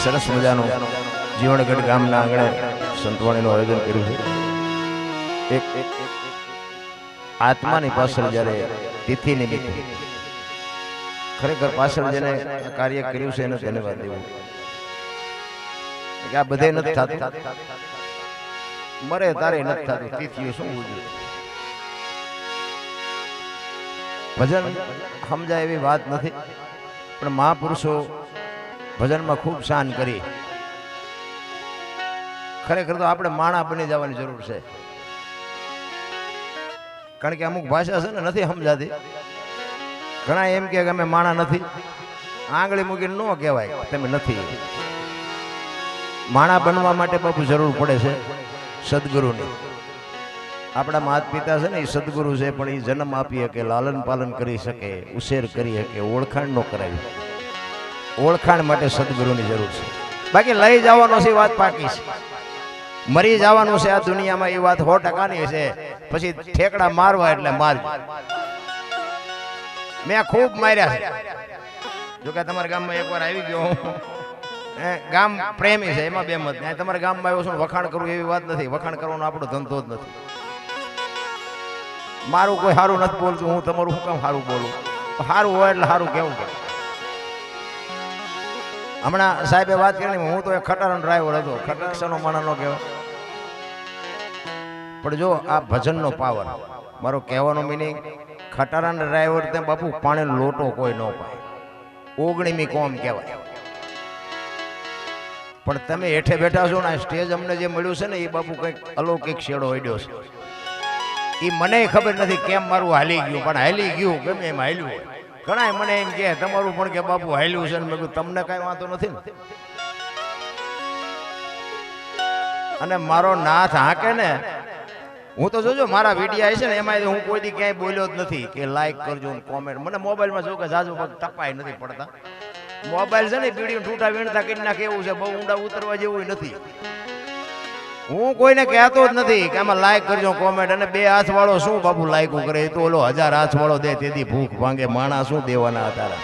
સરસ મજાનું જીવણગઢ ગામના આંગણે સંતવાણીનું આયોજન કર્યું છે। એક આત્માની પાછળ જ્યારે તિથિ નિમિત્તે ખરેખર પાછળ જેને કાર્ય કર્યું છે એને ધન્યવાદ દેવું કે આ બધે નથી થતું, મરે તારે નથી થતું, તિથિઓ શું ઉજવું? ભજન સમજાય એવી વાત નથી, પણ મહાપુરુષો ભજનમાં ખૂબ શાન કરી। ખરેખર તો આપણે માણા બની જવાની જરૂર છે, કારણ કે અમુક ભાષા છે ને નથી સમજાતી। ઘણા એમ કે અમે માણા નથી, આંગળી મૂકીને ન કહેવાય તમે નથી। માણા બનવા માટે બાપુ જરૂર પડે છે સદગુરુની। આપણા માતા પિતા છે ને એ સદગુરુ છે, પણ એ જન્મ આપી શકે, લાલન પાલન કરી શકે, ઉછેર કરી શકે, ઓળખાણ ન કરાવી। ઓળખાણ માટે સદગુરુની જરૂર છે, બાકી લઈ જવાનો છે વાત પાકી છે, મરી જવાનું છે આ દુનિયામાં એ વાત 100%ની છે। પછી ઠેકડા મારવા એટલે મારજો, મેં ખૂબ માર્યા છે। જોકે તમારા ગામમાં એકવાર આવી ગયો હું, ગામ પ્રેમી છે એમાં બે મત નહીં। તમારા ગામમાં આવ્યો છું વખાણ કરવું એવી વાત નથી, વખાણ કરવાનો આપણો ધંધો જ નથી। મારું કોઈ સારું નથી બોલતું, હું તમારું શું કામ સારું બોલું? સારું હોય એટલે સારું કેવું પડે। હમણાં સાહેબે વાત કરી, હું તો એક ખટારાનો ડ્રાઈવર હતો, ખટકસાનો માણા નો કહેવાય, પણ જો આ ભજનનો પાવર, મારો કહેવાનો મિનિંગ, ખટારાના ડ્રાઈવર તે બાપુ પાણી લોટો કોઈ ન પાય, 19મી કોમ કહેવાય। પણ તમે હેઠે બેઠા છો ને, સ્ટેજ અમને જે મળ્યું છે ને એ બાપુ કંઈક અલૌકિક શેડો પડ્યો છે। એ મને ખબર નથી કેમ મારું હાલી ગયું, પણ હાલી ગયું, ગમે એમ હાલ્યું હોય। ઘણા મને એમ કે તમારું પણ કે બાપુ હાલ્યું છે, ને મેં કીધું તમને કઈ વાંધો નથી ને। અને મારો નાથ હાકે ને, હું તો જોજો મારા વિડીયો છે ને એમાં હું કોઈ દી ક્યાંય બોલ્યો જ નથી કે લાઈક કરજો ને કોમેન્ટ। મને મોબાઈલમાં જો કે જાજુ ટપાઈ નથી પડતા, મોબાઈલ છે ને બીડીઓ ઠૂઠા વીણતા કરી નાખે એવું છે, બહુ ઊંડા ઉતરવા જેવું નથી। હું કોઈને કહેતો જ નથી કે આમાં લાઈક કરજો કોમેન્ટ। અને 2 હાથ વાળો શું બાપુ લાઈક કરે, તો ઓલો 1000 હાથ વાળો દે તેથી ભૂખ ભાંગે, માણા શું દેવાના હતા?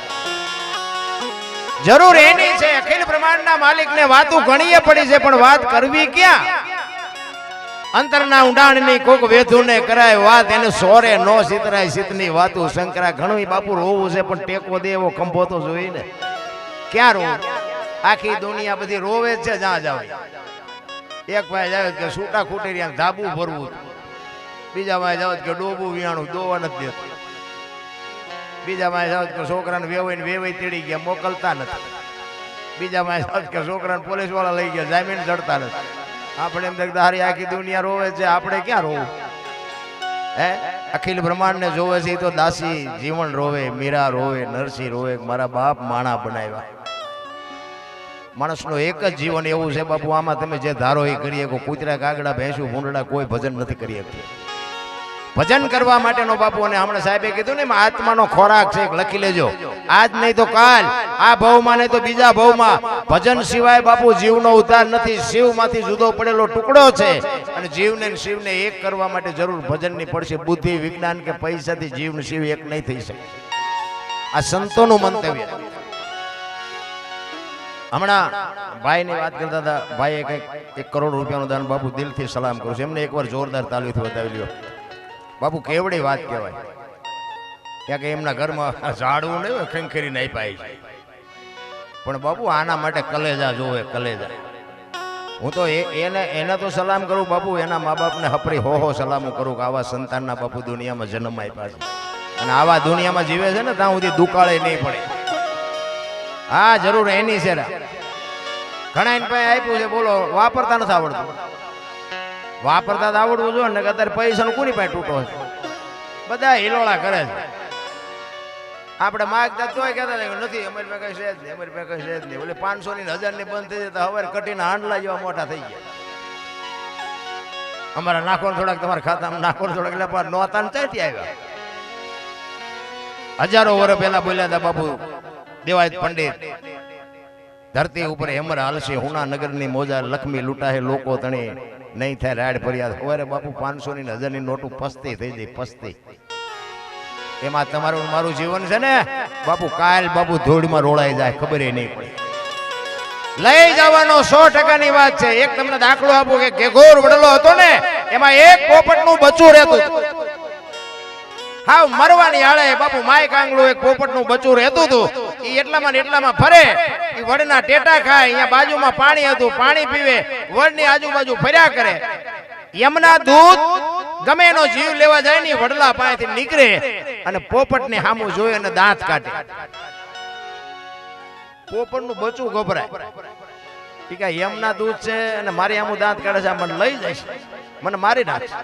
જરૂર એની છે અખિલ બ્રહ્માંડના માલિકને વાતો ઘણીએ પડી છે, પણ વાત કરવી ક્યાં? અંતરના ઊંડાણની કોક વેધુને કરાય વાત, એને સોરે નો સિતરાય સિતની વાતો શંકરા। ઘણું બાપુ રોવું છે, પણ ટેકો દે એવો ખંભો તો જોઈ ને। ક્યાં રોવું? આખી દુનિયા બધી રોવે જ છે જ્યાં જાવ। એક ભાઈ જાવ કે છૂટા ખૂટેરિયા ધાબુ ભરવું, બીજા ભાઈ જાવ કે ડોબું વિયાણું દોવા નથી દેતું, બીજા ભાઈ જાવ કે છોકરાને વેવાઈ તેડી ગયા મોકલતા નથી, બીજા ભાઈ જાવ કે છોકરાને પોલીસ વાળા લઈ ગયા જામીન ચડતા નથી। આપણે એમ દેખતા હારી આખી દુનિયા રોવે છે, આપણે ક્યાં રોવું? હે, અખિલ બ્રહ્માંડ ને જોવે છે તો દાસી જીવન રોવે, મીરા રોવે, નરસિંહ રોવે, મારા બાપ માણા બનાવ્યા। માણસનો એક જ જીવન એવું છે બાપુ, આમાં તમે જે ધારો એ કરી શકો। કૂતરા, કાગડા, ભેંસું, ભૂંડડા કોઈ ભજન નથી કરી શકતું। ભજન કરવા માટેનો બાપુ, અને હમણાં સાહેબે કીધું ને આત્માનો ખોરાક છે, લખી લેજો, આજ નહીં તો કાલ, આ ભવમાં નહીં તો બીજા ભવમાં ભજન સિવાય બાપુ જીવનો ઉદ્ધાર નથી। શિવમાંથી જુદો પડેલો ટુકડો છે, અને જીવને શિવને એક કરવા માટે જરૂર ભજનની પડશે। બુદ્ધિ, વિજ્ઞાન કે પૈસાથી જીવને શિવ એક નહીં થઈ શકે, આ સંતોનું મંતવ્ય। હમણાં ભાઈની વાત કરતા હતા, ભાઈએ કંઈક 1 કરોડ રૂપિયાનું દાન, બાપુ દિલથી સલામ કરું છું એમને। એકવાર જોરદાર તાલીથી બતાવી લ્યો બાપુ, કેવડી વાત કહેવાય। ત્યાં કે એમના ઘરમાં ઝાડવું નહીં હોય, ખંખેરીને આપ્યા છે, પણ બાપુ આના માટે કલેજા જોવે, કલેજા। હું તો એને તો સલામ કરું બાપુ, એના મા બાપને હપરી હો સલામો કરું કે આવા સંતાનના બાપુ દુનિયામાં જન્મ આપ્યા છે, અને આવા દુનિયામાં જીવે છે ને ત્યાં સુધી દુકાળે નહીં પડે। હા, જરૂર એની છે। ઘણા એને પાસે આપ્યું છે, બોલો વાપરતા નથી આવડતું। વાપરતા તો આવડવું જોઈએ ને, અત્યારે પૈસાનો કોની પાસે તૂટો છે, બધા હિલોળા કરે છે। આપણે માગતા તોય કહેતા નથી, અમારી પાસે કઈ છે જ નહીં, અમારી પાસે કઈ છે જ નહીં। એટલે 500 ની 1000 ની બંધ થઈ જતા, હવે કટીને હાંડલા જેવા મોટા થઈ ગયા। અમારા નાખો થોડાક તમારા ખાતામાં નાખો થોડાક, એટલે નોતા ને ચાથી આવ્યા। હજારો વર્ષ પહેલા બોલ્યા હતા બાપુ દેવાયત પંડિત, ધરતી ઉપર હેમર હાલશે, હુના નગરની મોજા લક્ષ્મી લૂંટાહે લોકો તણી, નહીં થાય રાડ ફરિયાદ। હવે બાપુ 500 ની 1000 ની નોટું પસ્તી થઈ જાય, પસ્તી। એમાં તમારું મારું જીવન છે ને બાપુ, કાલ બાપુ ધૂળમાં રોળાઈ જાય, ખબર નહીં પડે। લઈ જવાનો 100%ની વાત છે. એક તમને દાખલો આપું કે ઘેઘોર વડલો હતો ને, એમાં એક પોપટનું બચ્ચું રહેતું. હાવ મરવાની આળે બાપુ માય કાંગલું એક પોપટનું બચ્ચું રહેતું હતું. ઈ એટલામાં ને એટલામાં ફરે, ઈ વડના ટેટા ખાય, અહીંયા બાજુમાં પાણી હતું, પાણી પીવે, વડની આજુબાજુ ફર્યા કરે. યમના દૂત ગમે એનો જીવ લેવા જાય ને વડલા પાસેથી નીકળે અને પોપટને સામું જોઈ અને દાંત કાઢે. પોપટનું બચ્ચું ગભરાય કે યમના દૂત છે અને મારી આમું દાંત કાઢે છે, મને લઈ જાય છે, મને મારી નાખશે.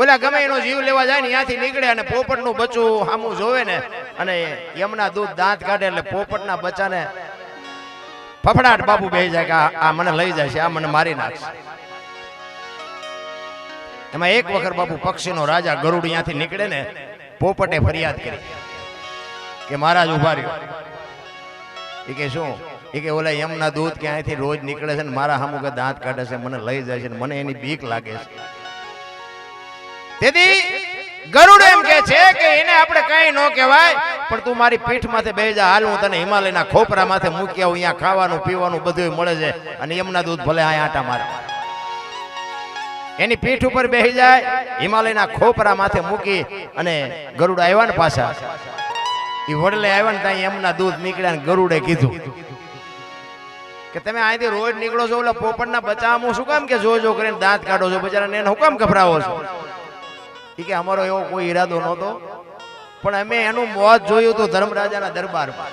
ઓલા ગમે એનો જીવ લેવા જાય ને ત્યાંથી નીકળે અને પોપટનું બચ્ચું સામું જોવે ને અને યમના દૂત દાંત કાઢે એટલે પોપટના બચ્ચાને ફફડાટ બાપુ બેસી જાય કે આ મને લઈ જાય છે, આ મને મારી નાખશે. એમાં એક વખત બાપુ પક્ષીનો રાજા ગરુડ ત્યાંથી નીકળે ને, પોપટે ફરિયાદ કરી કે મહારાજ ઉભા રહ્યો. એ કે શું? એ કે ઓલા યમના દૂત કે અહીંથી રોજ નીકળે છે ને મારા સામું કે દાંત કાઢે છે, મને લઈ જાય છે, મને એની બીક લાગે છે. તેથી ગરુડ એમ કે છે કે એને આપણે કઈ ન કહેવાય, પણ તું મારી પીઠ માથે બેસી જા, હાલ હું તને હિમાલયના ખોપરા માથે મૂકી આવું, અહીંયા ખાવાનું પીવાનું બધું મળે છે, અને યમના દૂત ભલે આ આટા મારે. એની પીઠ ઉપર બેસી જાય, હિમાલયના ખોપરા માથે મૂકી અને ગરુડ આવ્યા ને પાછા, એ વડલે આવ્યા ને ત્યાં યમના દૂત નીકળ્યા ને ગરુડે કીધું કે તમે અહીંથી રોજ નીકળો છો, ઓલા પોપટના બચાવમાં શું કામ કે જો કરીને દાંત કાઢો છો, બચારાને એને હું કામ ગભરાવો છો? એ કે અમારો એવો કોઈ ઈરાદો નહોતો, પણ અમે એનું મોત જોયું હતું ધર્મરાજાના દરબારમાં.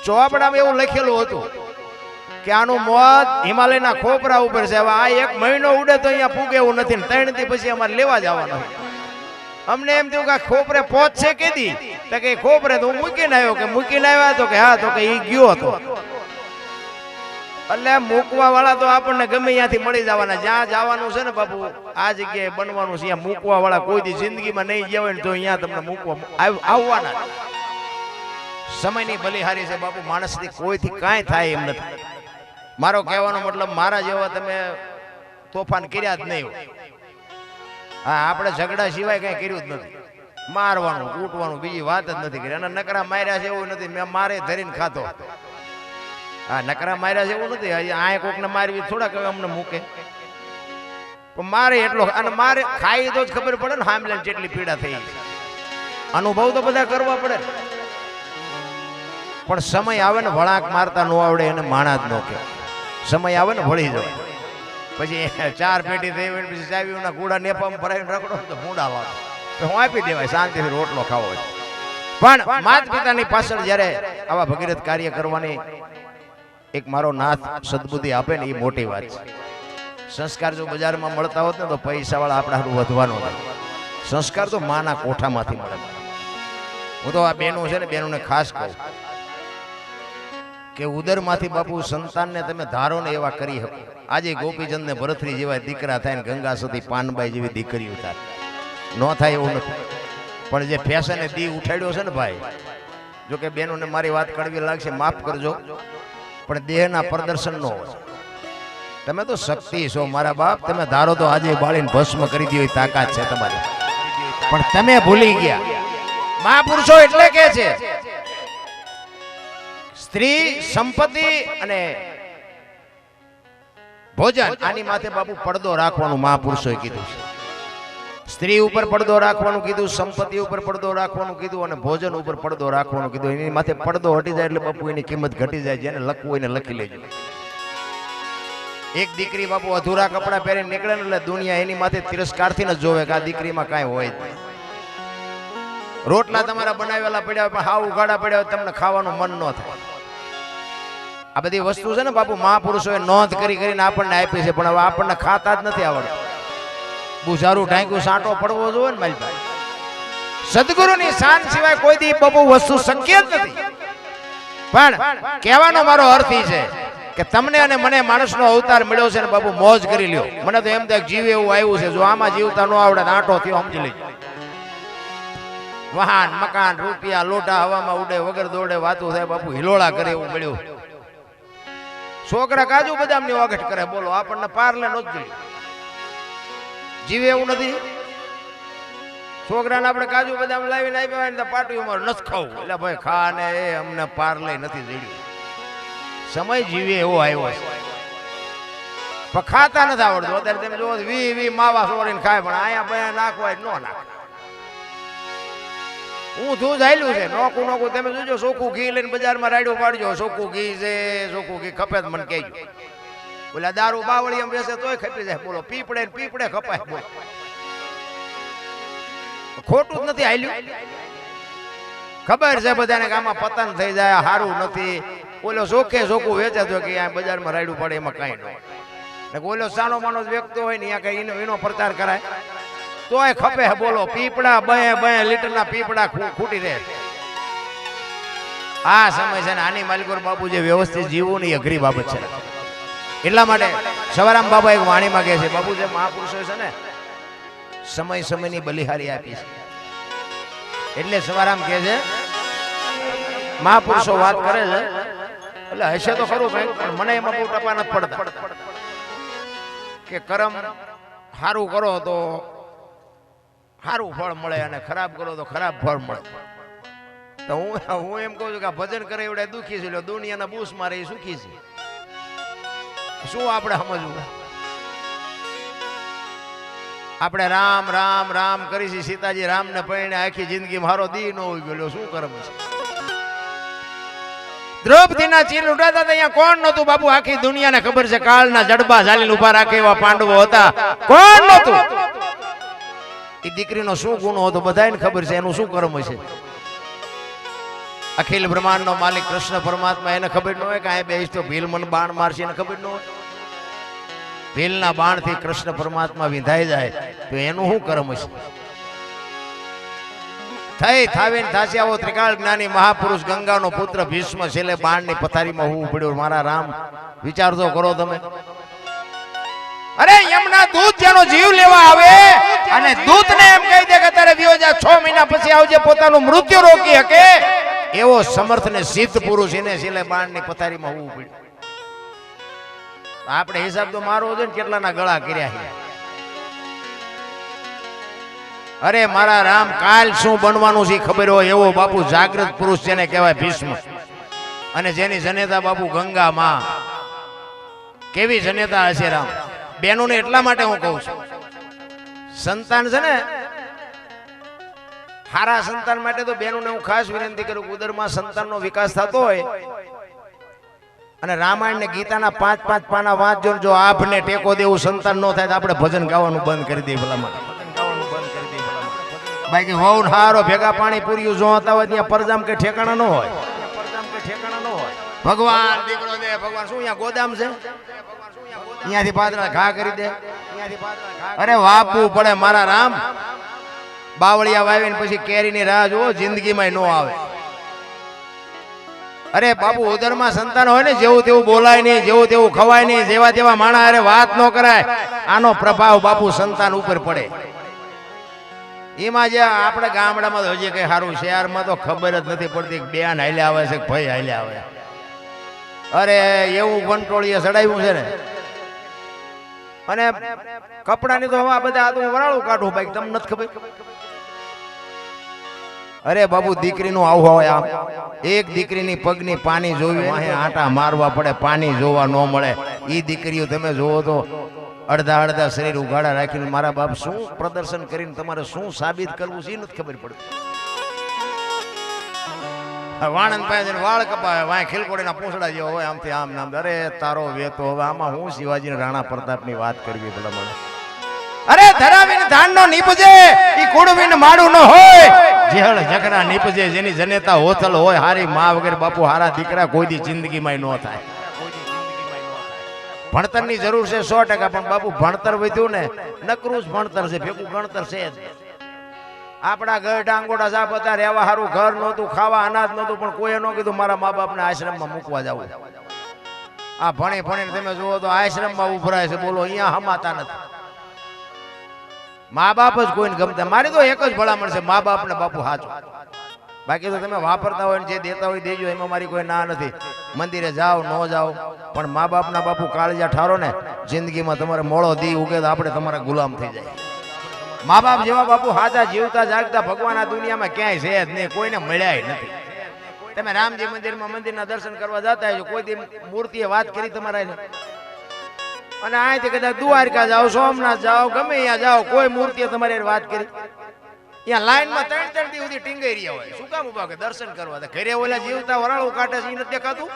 ચોપડામાં એવું લખેલું હતું કે આનું મોત હિમાલયના ખોપરા ઉપર છે. હવે આ 1 મહિનો ઉડે તો અહીંયા પૂગે એવું નથી, 3 દી પછી અમારે લેવા જવાનું. અમને એમ થયું કે ખોપરે પહોંચશે કેદી? તો કે ખોપરે તો હું મૂકીને આવ્યો. કે મૂકીને આવ્યા? તો કે હા. તો કે ઈ ગયો હતો. એટલે મૂકવા વાળા તો આપણને ગમે ત્યાંથી મળી જવાના. જ્યાં જવાનું છે ને બાપુ, આ જગ્યાએ બનવાનું છે, ત્યાં મૂકવા વાળા કોઈ દી જિંદગીમાં નહીં ગયા હોય ને તો અહીંયા તમને મૂકવા આવવાના. સમયની બલિહારી છે બાપુ, માણસથી કોઈથી કાંઈ થાય એમ નથી. મારો કહેવાનો મતલબ, મારા જેવા તમે તોફાન કર્યા જ નહીં હોય. હા, આપણે ઝઘડા સિવાય કઈ કર્યું જ નથી. મારવાનું કૂટવાનું બીજી વાત જ નથી કરી. અને નકરા માર્યા છે એવું નથી, મેં મારે ધરીને ખાતો. હા, નકરા માર્યા છે એવું નથી. આ કોકને મારવી થોડા કહેવાય અમને મૂકે, પણ મારે એટલો, અને મારે ખાઈ તો જ ખબર પડે ને હામલે જેટલી પીડા થઈ. અનુભવ તો બધા કરવા પડે, પણ સમય આવે ને વળાંક મારતા ન આવડે એને માણા જ ન કહેવાય. સમય આવે ને વળી જાય, પછી 4 પેટી થઈ હોય પછી ચાવીઓના કુડા નેપામાં ભરાઈને રખડો તો ભૂંડા વાળો હું આપી દેવાય, શાંતિથી રોટલો ખાવો હોય. પણ માતા પિતાની પાછળ જ્યારે આવા ભગીરથ કાર્ય કરવાની એક મારો નાથ સદબુદ્ધિ આપે ને, એ મોટી વાત છે. સંસ્કાર જો બજારમાં મળતા હોત ને તો પૈસાવાળા આપણા હારું વધવાનો હતો. સંસ્કાર તો માના કોઠામાંથી મળે. હું તો આ બહેનો છે ને, બહેનોને ખાસ કહું કે ઉદરમાંથી બાપુ સંતાનને તમે ધારો ને એવા કરી શકો. આજે ગોપીચંદ ને ભરતરી જેવા દીકરા થાય ને ગંગા સતી પાનબાઈ જેવી દીકરીઓ થાય, ન થાય એવું નથી. પણ જે ફેશને દી ઉઠાડ્યો છે ને ભાઈ, જો કે બહેનોને મારી વાત કડવી લાગશે, માફ કરજો, પણ દેહના પ્રદર્શન નો હોય. તમે તો શક્તિ છો મારા બાપ, તમે ધારો તો આજે બાળીને ભસ્મ કરી દો એ તાકાત છે તમારી, પણ તમે ભૂલી ગયા. મહાપુરુષો એટલે કે છે સ્ત્રી, સંપત્તિ અને ભોજન, આની માથે બાપુ પડદો રાખવાનું મહાપુરુષોએ કીધું છે. સ્ત્રી ઉપર પડદો રાખવાનું કીધું, સંપત્તિ ઉપર પડદો રાખવાનું કીધું, અને ભોજન ઉપર પડદો રાખવાનું કીધું. એની માથે પડદો હટી જાય એટલે બાપુ એની કિંમત ઘટી જાય. જેને લખવું એને લખી લેજો. એક દીકરી બાપુ અધૂરા કપડા પહેરીને નીકળે ને એટલે દુનિયા એની માથે તિરસ્કારથી ન જોવે કે આ દીકરીમાં કાંઈ હોય જ નહીં. રોટલા તમારા બનાવેલા પડ્યા પણ હાવ ઉઘાડા પડ્યા હોય, તમને ખાવાનું મન ન થાય. આ બધી વસ્તુ છે ને બાપુ, મહાપુરુષોએ નોંધ કરીને આપણને આપી છે, પણ હવે આપણને ખાતા જ નથી આવડતું. બુઝારું ઢાંક્યું સાંટો પડવો જોઈએ ને મારી પાસે. સદગુરુની શાન સિવાય કોઈ દી બાપુ વસ્તુ શક્ય જ નથી. પણ કહેવાનો મારો અર્થ એ છે કે તમને અને મને માણસનો અવતાર મળ્યો છે ને બાપુ, મોજ કરી લ્યો. મને તો એમ થાય જીવ એવું આવ્યું છે, જો આમાં જીવતા ન આવડે આંટો થયો સમજી લેજો. વાહન, મકાન, રૂપિયા, લોટા હવામાં ઉડે, વગર દોડે વાતું થાય બાપુ, હિલોળા કરે એવું મળ્યું. છોકરા કાજુ બદામની વાગઠ કરે, બોલો આપણને પારલે નો જ જોઈએ. જીવે એવું નથી. છોકરાને આપણે કાજુ બદામ લાવીને આપ્યા હોય ને પાટું મારું નથી ખાવું, એટલે ભાઈ ખા ને, એ અમને પારલે નથી જડ્યું. સમય જીવે એવો આવ્યો છે પણ ખાતા નથી આવડતું. અત્યારે તમે જુઓ વી માવા સોરીને ખાય પણ અહીંયા બે નાખવાય ન નાખે. હું તું જાયલું છે નોકું તમે જોજો ચોખ્ખું ઘી લઈને બજારમાં રાડ્યો પાડજો. ચોખ્ખું ઘી છે, ચોખ્ખું ઘી ખપે મને કહેજો. બોલા દારૂ બાવળી એમ બેસે તોય ખપી જાય. બોલો પીપડે ખપાય. બોલો ખોટું જ નથી હાલ્યું. ખબર છે બધાને કે આમાં પતન થઈ જાય, સારું નથી. બોલો ચોખ્ખું વેચાતો કે આ બજારમાં રાડ્યું પડે એમાં કઈ ન. બોલો સાનો માનો વ્યક્તિ હોય ને ત્યાં કઈ એનો પ્રચાર કરાય તોય ખપે. બોલો પીપડા બે લીટરના પીપડા ખૂટી રહે. આ સમય છે ને આની માલિકોર બાપુ જે વ્યવસ્થિત જીવવું ની અઘરી બાબત છે. એટલા માટે સવારામ બાબા એક વાણી માંગે છે. બાપુ જે મહાપુરુષો છે ને સમયની બલિહારી આપી છે. એટલે સવારામ કહે છે મહાપુરુષો વાત કરે છે એટલે હશે તો ખરું કઈ પણ મને એમાં બહુ ટપા નથી પડતા કે કર્મ સારું કરો તો સારું ફળ મળે અને ખરાબ કરો તો ખરાબ ફળ મળે. તો હું એમ કહું છું કે ભજન કરે એવડે દુઃખી છે, દુનિયાના બૂસ મારે એ સુખી છે. શું આપણે સમજવું? આપણે રામ રામ રામ કરી સીતાજી રામને પૈણે આખી જિંદગી મારો દી ન હોઈ ગયો. શું કર્મ છે? દ્રૌપદીના ચીર ઉડાતા અહીંયા કોણ નતું બાપુ? આખી દુનિયાને ખબર છે કાળના જડબા ઝાલીને ઉભા રાખે એવા પાંડવો હતા. કોણ નતું? એ દીકરીનો શું ગુનો હતો બધાને ખબર છે. એનું શું કર્મ છે? અખિલ બ્રહ્માંડનો માલિક કૃષ્ણ પરમાત્મા એને ખબર ન હોય કે આ બેસ તો ભીલ મને બાણ મારશે એને ખબર ન હોય. ભીલના બાણથી કૃષ્ણ પરમાત્મા વિંધાઈ જાય તો એનું શું કર્મ છે? થઈ થાવીને થાસી આવો ત્રિકાળ જ્ઞાની મહાપુરુષ ગંગાનો પુત્ર ભીષ્મ છેલ્લે બાણની પથારીમાં હોવું પડ્યું. મારા રામ વિચાર તો કરો તમે. અરે યમના દૂત જેનો જીવ લેવા આવે અને દૂતને એમ કહી દે કે તારે વિયો જા 6 મહિના પછી આવજે, પોતાનું મૃત્યુ રોકી શકે એવો સમર્થ ને સિદ્ધ પુરુષ એને છેલ્લે બાણની પથારીમાં હોવું પડ્યું. આપણે હિસાબ તો મારો છે ને કેટલાના ગળા કર્યા છે. અરે મારા રામ કાલ શું બનવાનું છે ખબર હોય એવો બાપુ જાગૃત પુરુષ જેને કહેવાય ભીષ્મ. અને જેની જનેતા બાપુ ગંગા માં. કેવી જનેતા હશે રામ બેનોને. એટલા માટે હું કહું છું સંતાન છે ને હારા સંતાન માટે તો બેનોને હું ખાસ વિનંતી કરું કે ઉદરમાં સંતાનનો વિકાસ થતો હોય અને રામાયણ ને ગીતાના 5-5 પાના વાંચજો. જો આભને ટેકો દેવું સંતાન ન થાય તો આપણે ભજન ગાવાનું બંધ કરી દઈએ ભલામાં. બાકી હોવ હારો ભેગા પાણી પૂર્યું જો હતા હોય ત્યાં પરજામ કે ઠેકાણા ન હોય. ભગવાન દીકરો દે ભગવાન શું અહીંયા ગોદામ છે? અહીંયાથી પાદરા ઘા કરી દે. અરે વાપવું પડે મારા રામ. બાવળિયા વાવીને પછી કેરીની રાહ જુઓ જિંદગીમાં ન આવે. અરે બાપુ ઉદરમાં સંતાન હોય ને જેવું તેવું બોલાય નહીં, જેવું તેવું ખવાય નહીં, જેવા તેવા માણા અરે વાત ન કરાય. આનો પ્રભાવ બાપુ સંતાન ઉપર પડે. એમાં જે આપણે ગામડામાં તો હજી કઈ સારું, શહેરમાં તો ખબર જ નથી પડતી બેન હાલે આવે છે ભાઈ હાલે આવે. અરે એવું કંટ્રોલીએ ચડાવ્યું છે ને. અને કપડાની તો હવા બધા આ તો વરાળું કાઢું ભાઈ તમને નથી ખબર. અરે બાબુ દીકરીનું આવું હોય આમ એક દીકરીની પગની પાણી જોવી અહીં આટા મારવા પડે, પાણી જોવા ન મળે. એ દીકરીઓ તમે જોવો તો અડધા શરીર ઉઘાડા રાખીને મારા બાપ શું પ્રદર્શન કરીને તમારે શું સાબિત કરવું છે એ નથી ખબર પડતી. વાણંદ પાસે વાળ કપાવે વાય ખીલકોડીના પૂંછડા જેવો હોય આમથી આમ નામ. અરે તારો વેતો હવે આમાં હું શિવાજી રાણા પ્રતાપની વાત કરવી ભલા મને. અરે ધરાવીને ધાનનો નીપજે ઈ કુડવીને માડું ન હોય. જેહળ જકરા નીપજે જેની જનેતા હોથલ હોય હારી માં વગર બાપુ હારા દીકરા કોઈ દી જિંદગીમાં ન થાય. ભણતરની જરૂર છે 100%, પણ બાપુ ભણતર વધ્યું ને નકરું જ ભણતર છે, ભેગું ગણતર છે જ. આપણા ઘર ડાંગોડા સાપ હતા, રહેવા સારું ઘર નહોતું, ખાવા અનાજ નહોતું, પણ કોઈએ ન કીધું મારા મા બાપને આશ્રમમાં મૂકવા જવું. આ ભણી ભણીને તમે જુઓ તો આશ્રમમાં ઉભરાય છે. બોલો અહીંયા હમાતા નથી. મા બાપ જ કોઈને ગમતા. મારી તો એક જ ભલામણ છે મા બાપ ને બાપુ હાચો. બાકી તો તમે વાપરતા હોય ને જે દેતા હોય દેજો, એમાં મારી કોઈ ના નથી. મંદિરે જાઓ ન જાઓ પણ મા બાપના બાપુ કાળજા ઠારો ને જિંદગીમાં તમારે મોળો દી ઉગે તો આપણે તમારા ગુલામ થઈ જાય. મા બાપ જેવા બાપુ હાચા જીવતા જાગતા ભગવાન આ દુનિયામાં ક્યાંય છે જ નહીં, કોઈને મળ્યા નથી. તમે રામજી મંદિરમાં મંદિરના દર્શન કરવા જતા છો, કોઈ દી મૂર્તિએ વાત કરી તમારા અને અહીંથી કદાચ દ્વારકા જાઓ, સોમનાથ જાઓ, ગમે ત્યાં જાઓ, કોઈ મૂર્તિએ તમારે વાત કરી. ત્યાં લાઈનમાં 3-3 દી સુધી ટીંગાઈ રહ્યા હોય. શું કામ ઉભા કે દર્શન કરવા? ઘરે ઓલા જીવતા વરાળું કાઢે છે, એ નથી દેખાતું?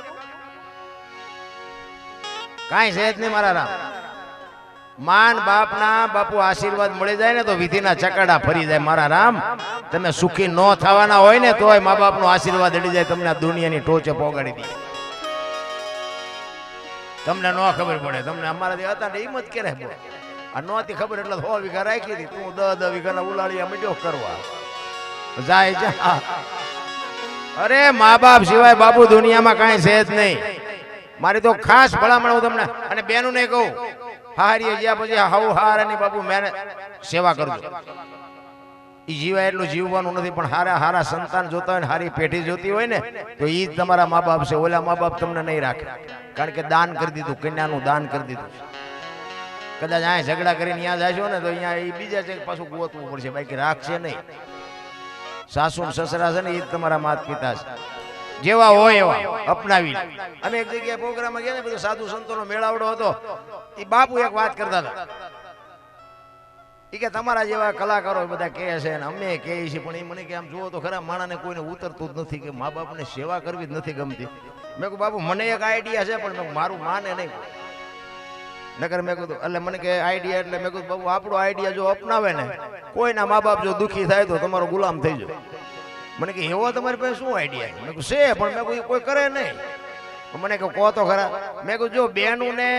કાંઈ છે જ નહીં મારા રામ. માન બાપના બાપુ આશીર્વાદ મળી જાય ને તો વિધિના ચકડા ફરી જાય મારા રામ. તમે સુખી ન થવાના હોય ને તોય મા બાપનો આશીર્વાદ અડી જાય, તમને આ દુનિયાની ટોચે પોગાડી દે. તમને ન ખબર પડે, તમને અમારાથી હતા ને હિંમત કરે બોલે. આ નહોતી ખબર એટલે 100 વીઘા રાખી હતી, તું 10 વીઘાના ઉલાળિયા મડ્યો કરવા જાય જા. અરે મા બાપ સિવાય બાપુ દુનિયામાં કાંઈ છે જ નહીં. મારી તો ખાસ ભલામણ હું તમને અને બેનું ને કહું, હારીએ જ્યાં પછી હાઉ હારાની બાપુ મેને સેવા કરજો. એ જીવાય એટલું જીવવાનું નથી, પણ હારા હારા સંતાન જોતા હોય ને હારી પેઢી જોતી હોય ને તો એ જ તમારા મા બાપ છે. ઓલા મા બાપ તમને નહીં રાખે, કારણ કે દાન કરી દીધું, કન્યાનું દાન કરી દીધું. કદાચ અહીંયા ઝઘડા કરીને ત્યાં જશો ને તો અહીંયા એ બીજા છે પાછું ગોતવું પડશે, બાકી રાખશે નહીં. સાસુ સસરા છે ને એ જ તમારા માતા પિતા છે. જેવા હોય એવા અપનાવી. અમે એક જગ્યાએ પ્રોગ્રામમાં ગયા ને, બધું સાધુ સંતોનો મેળાવડો હતો. એ બાપુ એક વાત કરતા હતા, એ કે તમારા જેવા કલાકારો બધા કહે છે ને અમે કહીએ છીએ, પણ એ મને કે આમ જુઓ તો ખરા માણાને કોઈને ઉતરતું જ નથી, કે મા બાપને સેવા કરવી જ નથી ગમતી. મેં કહ્યું બાપુ મને એક આઈડિયા છે, પણ મારું માને નહીં. નકર મેં કીધું એટલે મને કે આઈડિયા એટલે મેં કીધું બાપુ આપણો આઈડિયા જો અપનાવે ને, કોઈના મા બાપ જો દુઃખી થાય તો તમારો ગુલામ થઈ જાય. મને કે એવો તમારી પાસે શું આઈડિયા? મેં કહ્યું છે, પણ મેં કહ્યું કોઈ કરે નહીં. મને કહું કહો તો ખરા. મેં કહ્યું જો બેનું ને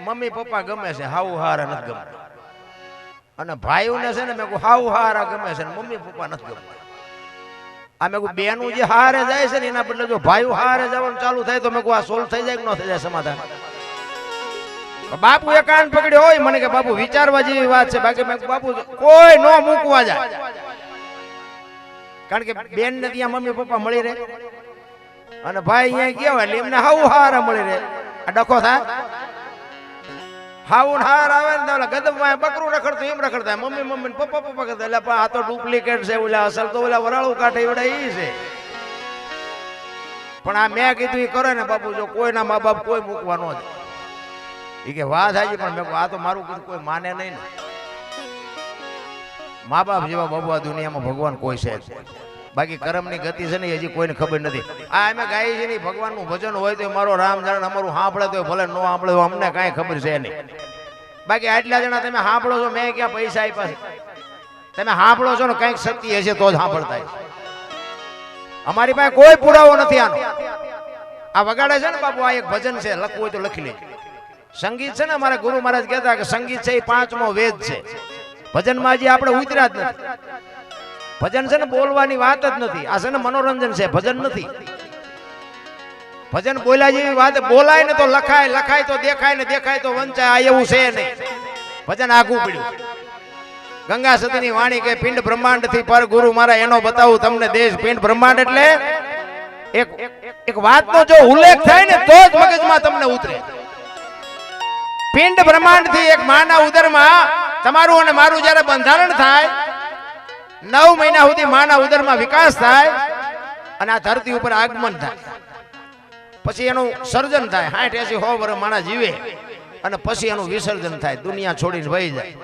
મમ્મી પપ્પા ગમે છે, હાઉ હારા નથી ગમતા. અને ભાઈઓને છે ને મેં કહું હાઉ હારા ગમે છે, મમ્મી પપ્પા નથી ગમતા. આ મેં કહું બેનું જે હારે જાય છે ને એના બદલે જો ભાઈઓ હારે જવાનું ચાલુ થાય તો મેં કહું આ સોલ્વ થઈ જાય કે ન થઈ જાય સમાધાન? બાપુ એ કાન પકડ્યો હોય. મને કે બાપુ વિચારવા જેવી વાત છે, બાકી મેં બાપુ કોઈ નો મૂકવા જાય, કારણ કે બેન ને ત્યાં મમ્મી પપ્પા મળી રહે અને ભાઈ અહીંયા ગયા હોય એટલે એમને હાઉ હારા મળી રહે. આ ડખો થાય, હાઉ હાર આવે ને ગદબમાં બકરું રખડતું એમ રખડતા, મમ્મી મમ્મી પપ્પા પપ્પા કરતા. એટલે આ તો ડુપ્લિકેટ છે, ઓલા અસલ તો ઓલા વરાળું કાઢે એવડા એ છે. પણ આ મેં કીધું એ કરે ને બાપુ, જો કોઈના મા બાપ કોઈ મૂકવા ન જાય. એ કે વાત હાજી, પણ મેં આ તો મારું કીધું કોઈ માને નહીં ને. મા બાપ જેવા બાબુ આ દુનિયામાં ભગવાન કોઈ છે જ. બાકી કર્મની ગતિ છે ને હજી કોઈને ખબર નથી. આ અમે ગાઈએ છીએ ને ભગવાનનું ભજન હોય તો મારો રામ જાણ અમારું સાંભળે તો ભલે ન સાંભળે તો અમને કાંઈ ખબર છે નહીં. બાકી આટલા જણા તમે સાંભળો છો, મેં ક્યાં પૈસા આપ્યા છે? તમે સાંભળો છો ને કંઈક શક્તિ હશે તો જ સાંભળતા. અમારી પાસે કોઈ પુરાવો નથી આનો. આ વગાડે છે ને બાપુ, આ એક ભજન છે, લખવું હોય તો લખી લેજો. સંગીત છે ને અમારા ગુરુ મહારાજ કહેતા કે સંગીત છે એ 5મો વેદ છે. ભજનમાં હજી આપણે ઉતર્યા જ નથી. ભજન છે ને બોલવાની વાત જ નથી, આ છે ને મનોરંજન છે, ભજન નથી. ભજન બોલ્યા જેવી વાત, બોલાય ને તો લખાય, લખાય તો દેખાય ને દેખાય તો વંચાય. આ એવું છે નહીં. ભજન આગું પડ્યું. ગંગા સતીની વાણી કે પિંડ બ્રહ્માંડ થી પર ગુરુ મારા એનો બતાવું તમને દેશ. પિંડ બ્રહ્માંડ એટલે એક વાતનો જો ઉલ્લેખ થાય ને તો જ મગજમાં તમને ઉતરે. પિંડ બ્રહ્માંડ થી એક માના ઉદરમાં તમારું અને મારું જયારે બંધારણ થાય, 9 મહિના સુધી માના ઉદરમાં વિકાસ થાય અને આ ધરતી ઉપર આગમન થાય, પછી એનું સર્જન થાય. 60-80-100 વર્ષ માણા જીવે અને પછી એનું વિસર્જન થાય, દુનિયા છોડીને વહી જાય.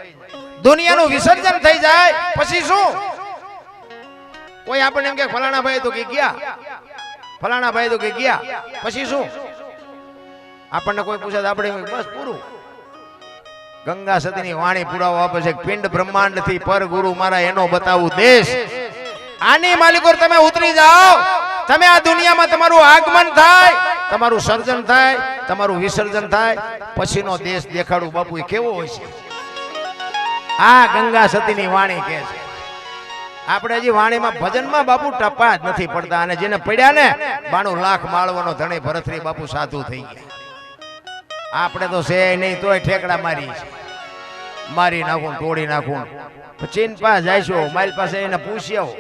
દુનિયાનું વિસર્જન થઈ જાય પછી શું? કોઈ આપણને એમ કે ફલાણા ભાઈ તો કે ગયા, ફલાણા ભાઈ તો કે ગયા, પછી શું? આપણને કોઈ પૂછે આપણે બસ પૂરું. ગંગા સતીની વાણી પુરાવો આપે છે, પિંડ બ્રહ્માંડ થી પર ગુરુ મારા એનો બતાવું દેશ. આની માલિકો તમે ઉતરી જાઓ, તમે આ દુનિયામાં તમારું આગમન થાય, તમારું સર્જન થાય, તમારું વિસર્જન થાય, પછીનો દેશ દેખાડું બાપુ એ કેવો હોય છે. આ ગંગા સતીની વાણી કહે છે. આપણે હજી વાણીમાં ભજનમાં બાપુ ટપા જ નથી પડતા, અને જેને પડ્યા ને 92 લાખ માળવાનો ધણી ભરતરી બાપુ સાધુ થઈ ગયા. આપણે તો છે નહીં તોય ઠેકડા મારી નાખું, તોડી નાખું. ચીન પાસે જઈશું, મારી પાસે એને પૂછી આવો.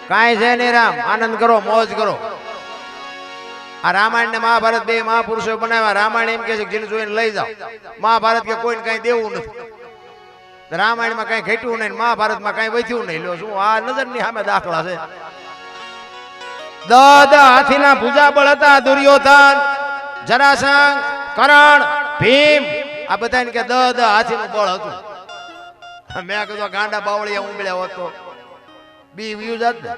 કાંઈ છે નહીં રામ, આનંદ કરો, મોજ કરો. આ રામાયણ ને મહાભારત 2 મહાપુરુષો બનાવ્યા. રામાયણ એમ કે છે જેને જોઈને લઈ જાઓ, મહાભારત કે કોઈને કઈ દેવું નથી. રામાયણમાં કઈ ઘટ્યું નહીં, મહાભારતમાં કઈ વધ્યું નહીં. લો શું આ નજરની સામે દાખલા છે. દદ હાથીના ભુજાબળ હતા. દુર્યોધન, જરાસંઘ, કરણ, ભીમ આ બધાને કે દદ હાથીનું બળ હતું. મેં કીધું ગાંડા બાવળિયા ઉંબળ્યા હોત તો બી વ્યુ જાત ને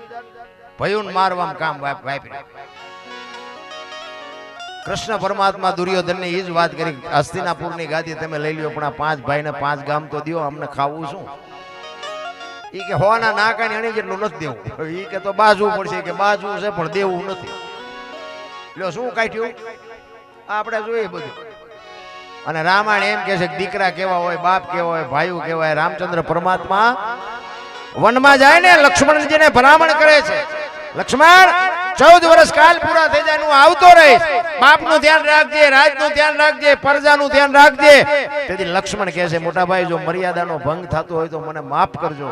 ભયુન મારવામાં કામ વાપર્યું. કૃષ્ણ પરમાત્મા દુર્યોધનને એ જ વાત કરી, હસ્તિનાપુરની ગાદી તમે લઈ લ્યો પણ આ 5 ભાઈને 5 ગામ તો દો, અમને ખાવું શું? ઈ કે હોના નાકાની અણી જેટલું નથી દેવું. ઈ કે તો બાજવું પડશે, કે બાજવું છે પણ દેવું નથી. લ્યો શું કાઢ્યું આપણે જોઈએ બધું. અને રામાયણ એમ કે છે કે દીકરા કેવા હોય, બાપ કેવા હોય, ભાઈઓ કેવા હોય. રામચંદ્ર પરમાત્મા વનમાં જાય ને લક્ષ્મણજીને ભલામણ કરે છે, લક્ષ્મણ 14 વર્ષ કાલ પૂરા થઈ જાય હું આવતો રહીશ, બાપનું ધ્યાન રાખજે, રાજનું ધ્યાન રાખજે, પ્રજાનું ધ્યાન રાખજે. તેથી લક્ષ્મણ કહે છે મોટા ભાઈ જો મર્યાદાનો ભંગ થતો હોય તો મને માફ કરજો,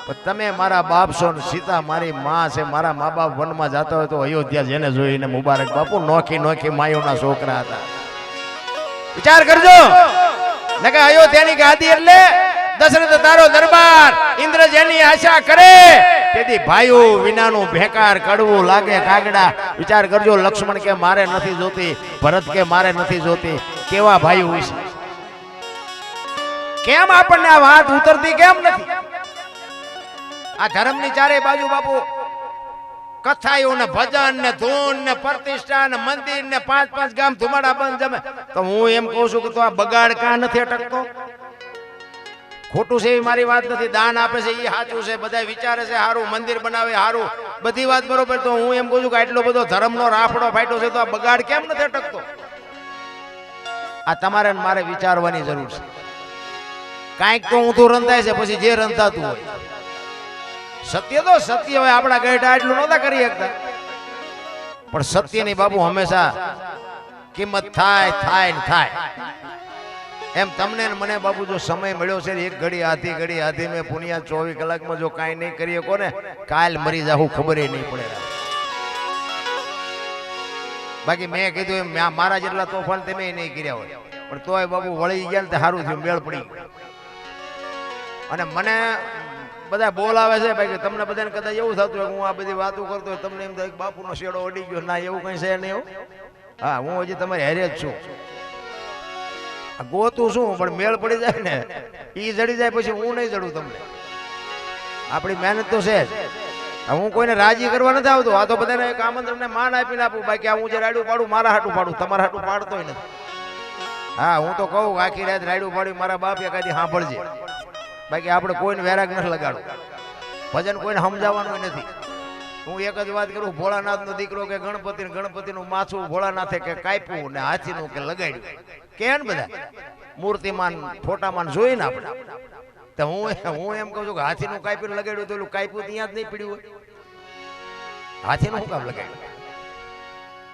પણ તમે મારા બાપ છો ને સીતા મારી માં છે, મારા મા બાપ વનમાં જતા હોય તો અયોધ્યા જેને જોઈને મુબારક. બાપુ નોખી નોખી માયોના છોકરા હતા. વિચાર કરજો ને કે અયોધ્યાની ગાદી એટલે દશરથ તારો દરબાર, ઇન્દ્ર જેની આશા કરે તેથી ભાઈઓ વિનાનું ભેકાર કડવું લાગે કાગડા. વિચાર કરજો લક્ષ્મણ કે મારે નથી જોતી, ભરત કે મારે નથી જોતી. કેવા ભાઈઓ છે? કેમ આપણને આ વાત ઉતરતી કેમ નથી? આ ધર્મની ચારે બાજુ બાપુ કથાઓ ને ભજન ને ધૂન ને પ્રતિષ્ઠા ને મંદિર ને 5 ગામ ધુમાડા બંધ જમે. તો હું એમ કહું છું કે તો આ બગાડ કાં નથી અટકતો? ખોટું છે એવી મારી વાત નથી. દાન આપે છે એ સાચું છે, બધા વિચારે છે સારું, મંદિર બનાવે સારું, બધી વાત બરોબર. તો હું એમ કહું છું કે આટલો બધો ધર્મનો રાફડો ફાટ્યો છે તો આ બગાડ કેમ નથી અટકતો? આ તમારે મારે વિચારવાની જરૂર છે. કાંઈક તો ઊંધું રંધાય છે, પછી જે રંધાતું હોય સત્ય તો સત્ય હોય. આપણા ગઢા એટલું નહોતા કરી શકતા, પણ સત્યની બાબુ હંમેશા કિંમત થાય થાય ને થાય. એમ તમને ને મને બાબુ જો સમય મળ્યો છે, એક ઘડી આધી મેં પુનિયા 24 કલાકમાં જો કાંઈ નહીં કરી શકો ને કાલ મરી જાવું ખબર નહીં પડે. બાકી મેં કીધું એમ મારા જેટલા તોફાન તમે નહીં કર્યા હોય, પણ તોય બાબુ વળી ગયા ને તે સારું થયું, મેળ પડી. અને મને બધા બોલાવે છે ભાઈ, તમને બધાને કદાચ એવું થતું હોય હું આ બધી વાતો કરતો હોય, તમને એમ થાય બાપુનો શેડો અડી ગયો. ના, એવું કઈ છે નહીં એવું. હા, હું હજી તમારી હારે જ છું. ગોતું શું પણ મેળ પડી જાય ને ઈ જડી જાય પછી હું નહીં જડું તમને. આપણી મહેનત તો છે જ. હું કોઈને રાજી કરવા નથી આવતો. આ તો બધાને એક આમંત્રણ ને માન આપીને આપું. બાકી હું જે રાડ્યું પાડું મારા હાટું પાડું, તમારા હાટું પાડતો નથી. હા, હું તો કહું આખી રાત રાડ્યું પાડ્યું મારા બાપ એકાદી સાંભળજે. બાકી આપણે કોઈને વેરાગ નથી લગાડવું, ભજન કોઈને સમજાવવાનું નથી. હું એક જ વાત કરું, ભોળાનાથનો દીકરો કે ગણપતિનું માથું ભોળાનાથે કે કાપ્યું ને હાથીનું કે લગાડ્યું કે ને બધા મૂર્તિમાન ફોટામાન જોઈને આપણે. તો હું એમ કહું છું કે હાથીનું કાપ્યું લગાડ્યું તો કાપ્યું ત્યાં જ નહીં પીડ્યું હોય, હાથીનું શું કામ લગાડ્યું?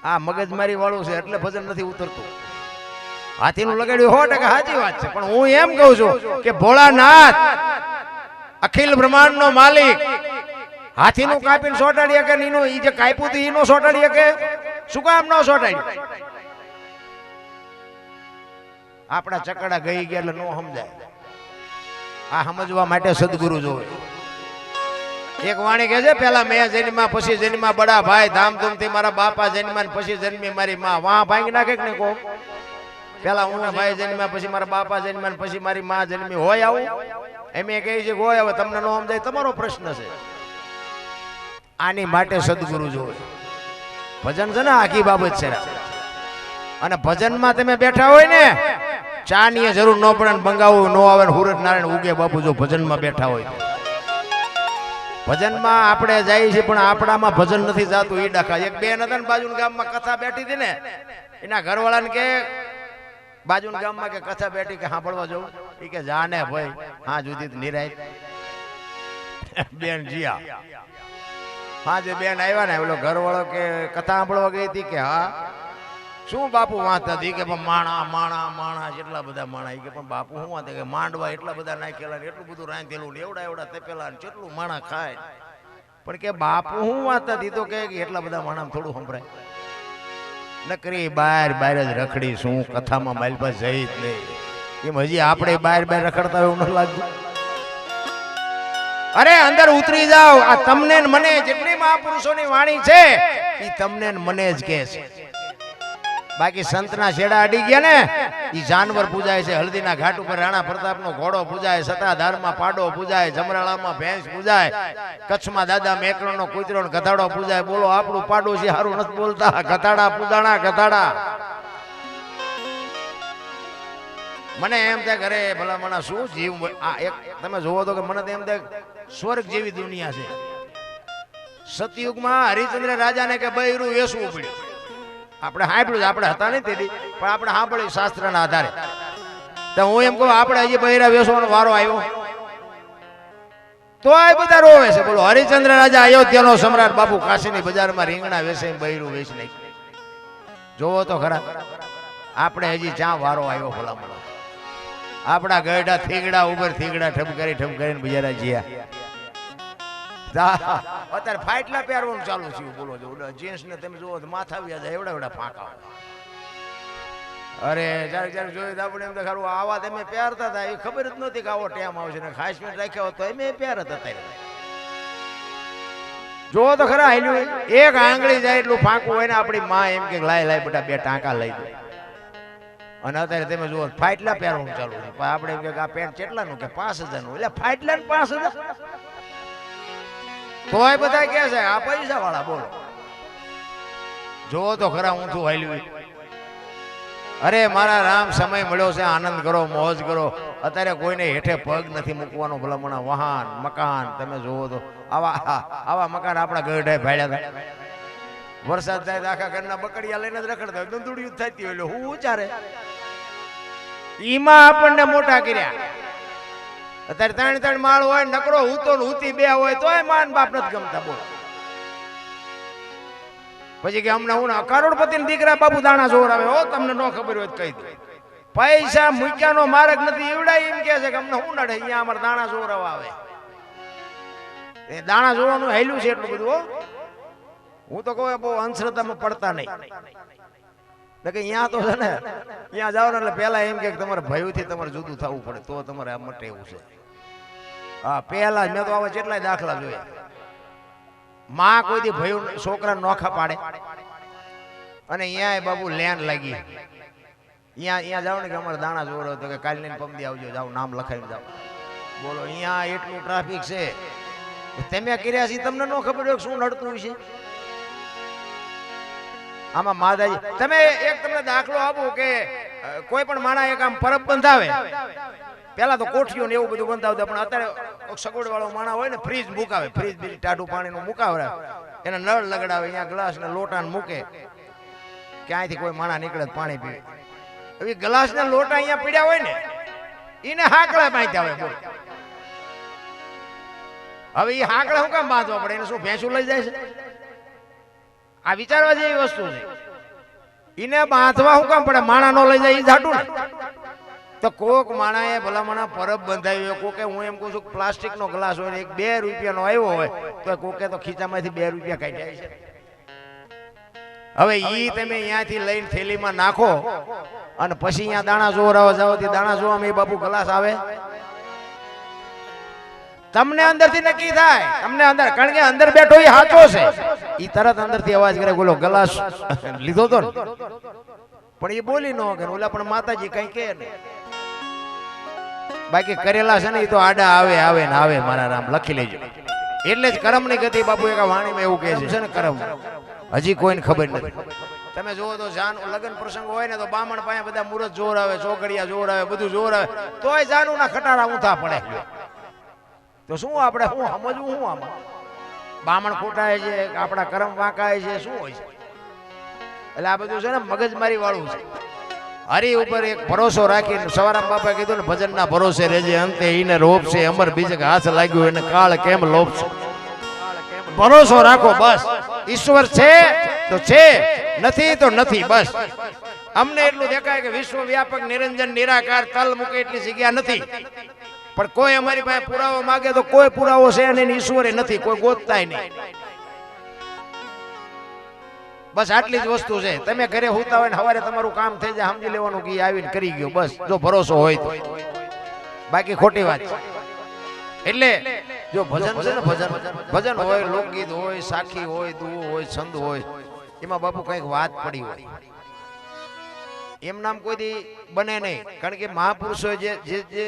આ મગજમારી વાળું છે એટલે ભજન નથી ઉતરતું. હાથીનું લગાડ્યું 100% સાચી વાત છે, પણ હું એમ કહું છું કે ભોળાનાથ અખિલ બ્રહ્માંડનો માલિક હાથીનું કાપીને સોટાડી કે નીનું ઈ જે કાપ્યું હતું ઈનો સોટાડી કે શું કામ ન સોટાડ્યું? આપણા ચકડા ગઈ ગયા એટલે નો સમજાય. આ સમજવા માટે સદગુરુ જોવે. એક વાણી કહે છે પેલા મેં જન્મા પછી જન્મા બડા ભાઈ, ધામધૂમથી મારા બાપા જન્મા પછી જન્મી મારી માં. વાહ ભાંગી નાખે કે ને કો પેલા હું ભાઈ જન્મ્યા પછી મારા બાપા જન્મ્યા પછી મારી માં જન્મી હોય આવું એમ એ કહે છે હોય. હવે તમને ન સમજાય તમારો પ્રશ્ન છે. આની માટે સદગુરુ જોવે. ભજન છે ને આખી બાબત છે. અને ભજનમાં તમે બેઠા હોય ને ચા ની જરૂર ન પડે ને બંગાવું ન આવે ને હુરત નારાયણ ઉગે બાપુ જો ભજનમાં બેઠા હોય. ભજનમાં આપણે જઈએ છીએ પણ આપણામાં ભજન નથી જાતું. એ ડખા એક બેન હતા ને બાજુના ગામમાં કથા બેઠી હતી ને, એના ઘરવાળાને કે બાજુના ગામમાં કે કથા બેઠી કે સાંભળવા જવું? એ કે જાને ભાઈ હા જુદી નિરાય બેન જીયા. હા જે બેન આવ્યા ને ઓલો ઘરવાળો કે કથા સાંભળવા ગઈ હતી કે હા શું બાપુ વાત હતી કે માણા માણા માણા જેટલા બધા માણા. કે પણ બાપુ શું વાત કે માંડવા એટલા બધા નાખેલા ને એટલું બધું રાંધેલું ને એવડા એવડા તપેલા ને કેટલું માણા ખાય. પણ કે બાપુ શું વાત હતી તો કે એટલા બધા માણા થોડું સંભળાય. નકરી બહાર જ રખડી શું કથામાં મારી પાસે જઈ જ નહીં. એમ હજી આપણે બહાર રખડતા હોય એવું નથી લાગતું? અરે અંદર ઉતરી જાઓ. આ તમને મને જેટલી મહાપુરુષોની વાણી છે ઈ તમને ને મને જ કહે છે. બાકી સંતના છેડા અડી ગયા ને ઈ જાનવર પૂજાય છે. હલ્દીના ઘાટ ઉપર રાણા પ્રતાપનો ઘોડો પૂજાય, સતાધારમાં પાડો પૂજાય, જમરાળામાં ભેંસ પૂજાય, કચ્છમાં દાદા મેકરણનો કૂતરો ને ગધાડો પૂજાય. બોલો આપણું પાડોશી હારું નથી બોલતા, ગધાડા પૂજાણા ગધાડા. મને એમ થાય ઘરે ભલા મને શું જીવ આ એક તમે જોવો તો કે મને તો એમ થાય સ્વર્ગ જેવી દુનિયા છે. સતયુગમાં હરિચંદ્ર રાજાને કે બૈરું વેસવું પડ્યું. આપણે સાંભળ્યું, આપણે હતા નહીં તેથી, પણ આપણે સાંભળ્યું શાસ્ત્રના આધારે. તો હું એમ કહું આપણે હજી બૈરા વેસવાનો વારો આવ્યો તો આ બધા રોવે છે. બોલો હરિચંદ્ર રાજા અયોધ્યાનો સમ્રાટ બાપુ કાશીની બજારમાં રીંગણા વેસે બૈરું વેચી નાખ્યું. જોવો તો ખરા આપણે હજી ચા વારો આવ્યો ભલામણ. આપણા ગઢા થીગડા ઉપર થીગડા ઠપ કરીને બજારા જીયા. અત્યારે ફાટલા પહેરવાનું ચાલુ થયું. બોલો જો જેન્ટ્સ ને તમે જુઓ માથા વ્યા જાય એવડા ફાંકા. અરે જયારે જોયું તો આપણે એમ તો ખરું આવા તમે પહેરતા હતા એ ખબર જ નહોતી કે આવો ટેમ આવશે ને ખાસ મેં રાખ્યા હોત તો એમ પહેરત હતા. જોવો તો ખરા હાલ્યું એક આંગળી જાય એટલું ફાંકું હોય ને આપણી માં એમ કે લાય બેટા બે ટાંકા લઈ દો. અને અત્યારે તમે જુઓ ફાટલા પહેરવાનું ચાલુ છે. આપણે એમ કે આ પેન્ટ કેટલાનું કે 5000 નું. એટલે ફાટલા ને 5000 તોય બધા કે છે આ પૈસા વાળા. બોલો જોવો તો ખરા હું શું હાલ્યું. અરે મારા રામ સમય મળ્યો છે, આનંદ કરો, મોજ કરો. અત્યારે કોઈને હેઠે પગ નથી મૂકવાનો. ભલામણા વાહન મકાન તમે જોવો તો આવા મકાન આપણા ગઢે ભાડ્યા હતા. વરસાદ થાય તો આખા ઘરના બકડિયા લઈને જ રખડતા હોય, દંદુડિયું થતી હોય. એટલે હું ઉચારે ઈમાં આપણને મોટા કર્યા. અત્યારે 3 માળ હોય નકરો હૂતો ને હૂતી બે હોય તોય માન બાપ નથી ગમતા. બોલો પછી કે અમને હું કરોડપતિ ના દીકરા બાપુ દાણા જોર આવે. હો તમને ન ખબર હોય કહી દે. પૈસા મૂક્યાનો માર્ગ નથી એવડા એમ કે છે કે અમને હું નડે અહીંયા અમારે દાણા જોર આવે. એ દાણા જોવાનું હેલું છે એટલું બધું. હું તો કહું બહુ અંધશ્રદ્ધામાં પડતા નહીં. કે અહીંયા તો છે ને અહીંયા જાઓ ને એટલે પેલા એમ કે તમારે ભયથી તમારે જુદું થવું પડે તો તમારે આ મટે એવું છે. હા પેલા મેં તો આવા જેટલાય દાખલા જોયા. માં કોઈ દી ભયું છોકરા નોખા પાડે અને અહીંયા બાબુ લેન લાગી. અહીંયા જાવ ને કે અમારે દાણા જોર હતો કે કાલ લઈને પમદી આવજો, જાવ નામ લખાઈને જાવ. બોલો અહીંયા એટલું ટ્રાફિક છે તમે કર્યા છે તમને ન ખબર હોય શું નડતું છે આમાં. માતાજી તમે એક તમને દાખલો આપો કે કોઈ પણ માણા એક આમ પરબ બંધાવે. પેલા તો કોઠીઓ ને એવું બધું બંધાવતા, પણ અત્યારે સગવડ વાળો માણા હોય ને ફ્રીજ મુકાવે. ફ્રીજ બીજી ટાઢું પાણીનું મુકાવે, એને નળ લગડાવે, અહીંયા ગ્લાસ ને લોટા મૂકે. ક્યાંયથી કોઈ માણા નીકળે પાણી પીવે. હવે ગ્લાસ ના લોટા અહીંયા પીડ્યા હોય ને એને હાકડા બાંધ્યા હોય. બોલો હવે એ હાકડા શું કામ બાંધવા પડે? એને શું ભેંસું લઈ જાય છે? આ વિચારવા જેવી વસ્તુ છે. એને બાંધવા શું કામ પડે? માણા નો લઈ જાય એ જાટું ને. તો કોક માણાએ ભલામણા પરબ બંધાવી હોય. કોકે હું એમ કહું છું પ્લાસ્ટિક નો ગ્લાસ હોય એક 2 રૂપિયાનો આવ્યો હોય તો કોકે તો ખીચામાંથી 2 રૂપિયા કાઢ્યા છે. હવે ઈ તમે અહીંયાથી લઈને થેલીમાં નાખો અને પછી અહીંયા દાણા જોરાવા જાવ તે દાણા જોવામાં એ બાપુ ગ્લાસ આવે. તમને અંદરથી નક્કી થાય, તમને અંદર, કારણ કે અંદર બેઠો એ સાચો છે. ઈ તરત અંદરથી અવાજ કરે બોલો ગ્લાસ લીધો તો ને, પણ એ બોલી ન કે ઓલા પણ માતાજી કઈ કે નહીં. બાકી કરેલા છે ને એ તો આડા આવે ને આવે. મારા રામ લખી લેજો. એટલે જ કર્મની ગતિ બાપુ એક વાણીમાં એવું કહે છે ને કર્મ હજી કોઈને ખબર નથી. તમે જોવો તો લગ્ન પ્રસંગ હોય ને તો બામણ પાસે બધા મુહૂર્ત જોર આવે, ચોકડિયા જોર આવે, બધું જોર આવે, તોય જાનુ ના ખટારા ઊંધા પડે. તો શું આપણે શું સમજવું? શું આમાં બામણ ખોટાય છે, આપણા કર્મ વાંકાય છે, શું હોય છે? એટલે આ બધું છે ને મગજમારી વાળું છે. હરી ઉપર એક ભરોસો રાખીને સવારામ બાપા કીધું ને ભજન ના ભરોસે રહેજે, અંતે ઈને રોપ છે, અમર બીજે હાથ લાગ્યું એને કાળ કેમ લોપ છે. ભરોસો રાખો બસ. ઈશ્વર છે તો છે, નથી તો નથી. બસ અમને એટલું દેખાય કે વિશ્વ વ્યાપક નિરંજન નિરાકાર તલ મૂકે એટલી જગ્યા નથી. પણ કોઈ અમારી પાસે પુરાવો માંગે તો કોઈ પુરાવો છે અને ઈશ્વરે નથી, કોઈ ગોતતાય નહીં. બસ આટલી જ વસ્તુ છે. તમે ઘરે હોતા હોય ને સવારે તમારું કામ થઈ જાય સમજી લેવાનું કે આવીને કરી ગયો. બસ જો ભરોસો હોય તો, બાકી ખોટી વાત છે. એટલે જો ભજન છે ને ભજન હોય, લોકગીત હોય, સાખી હોય, દુઓ હોય, છંદ હોય, એમાં બાપુ કંઈક વાત પડી હોય એમ નામ કોઈ દી બને નહીં, કારણ કે મહાપુરુષોએ જે જે જે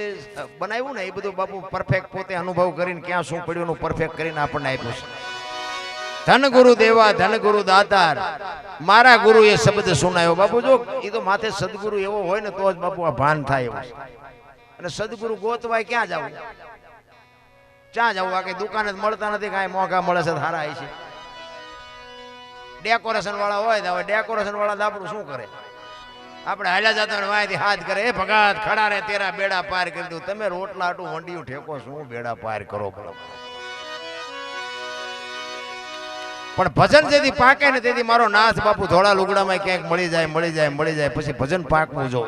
બનાવ્યું ને એ બધું બાપુ પરફેક્ટ પોતે અનુભવ કરીને ક્યાં શું પડ્યું એનું પરફેક્ટ કરીને આપણને આપ્યું છે. ધન ગુરુ દેવા ધન ગુરુ દાતાર, મારા ગુરુ એ શબ્દ સુનાયો. બાપુ જો એ તો માથે સદગુરુ એવો હોય ને તો જ બાપુ આ ભાન થાય એવું છે. અને સદગુરુ ગોતવાય ક્યાં જવું, ક્યાં જવું? આ કઈ દુકાન જ મળતા નથી, કાંઈ મોંઘા મળે છે સારા છે. ડેકોરેશન વાળા હોય તો હવે ડેકોરેશન વાળા આપણું શું કરે? આપણે હાલ્યા જતા હોય વાયથી હાથ કરે, એ ભગાત ખડા રે તેરા બેડા પાર કરી દઉં. તમે રોટલા આટું વંડિયું ઠેકો શું બેડા પાર કરો? પણ ભજન જેથી પાકે ને તેથી મારો નાથ બાપુ ધોળા લુગડામાં ક્યાંક મળી જાય મળી જાય મળી જાય, પછી ભજન પાકવું જો.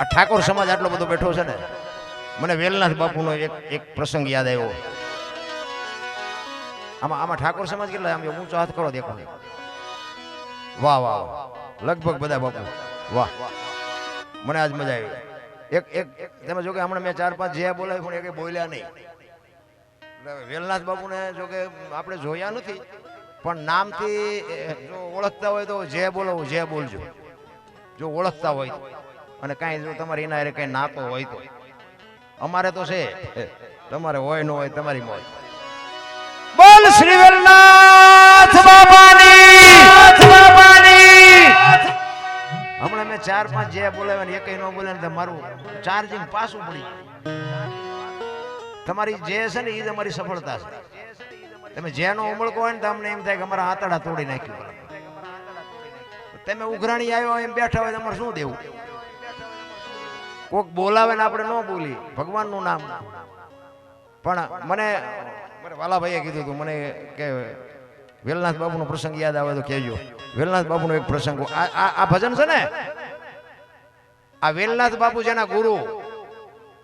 આ ઠાકોર સમાજ આટલો બધો બેઠો છે ને, મને વેલનાથ બાપુનો એક પ્રસંગ યાદ આવ્યો. આમાં ઠાકોર સમાજ કેટલા? આમ ઊંચો હાથ કરો દેખો. વાહ વાહ, લગભગ બધા બાપુ વાહ, મને આજ મજા આવી. એક તમે જો કે હમણાં મેં 4-5 જે બોલાવી પણ એ બોલ્યા નહીં. વેલનાથ બાપુને જો કે આપણે જોયા નથી, પણ નામથી જો ઓળખતા હોય તો જે બોલવું જે બોલજો, જો ઓળખતા હોય અને કાંઈ જો તમારે એના હારે કાંઈ નાતો હોય તો. અમારે તો છે, તમારે હોય ન હોય તમારી મોજ. બોલ શ્રી વેલનાથ બાપાની. હમણાં મેં 4-5 જે બોલાવ્યા ને એકય ન બોલે ને મારું ચાર્જિંગ પાછું પડી. તમારી જે છે ને એ જ અમારી સફળતા છે. તમે જેનો ઉમળકો હોય ને તમને એમ થાય કે અમારા આતડા તોડી નાખ્યું. તમે ઉઘરાણી આવ્યો એમ બેઠા હોય તમારે શું દેવું? કોક બોલાવે ને આપણે ન બોલી, ભગવાનનું નામ. પણ મને વાલાભાઈએ કીધું હતું મને કે વેલનાથ બાપુનો પ્રસંગ યાદ આવે તો કહેજો. વેલનાથ બાપુનો એક પ્રસંગ, આ ભજન છે ને, આ વેલનાથ બાપુ જેના ગુરુ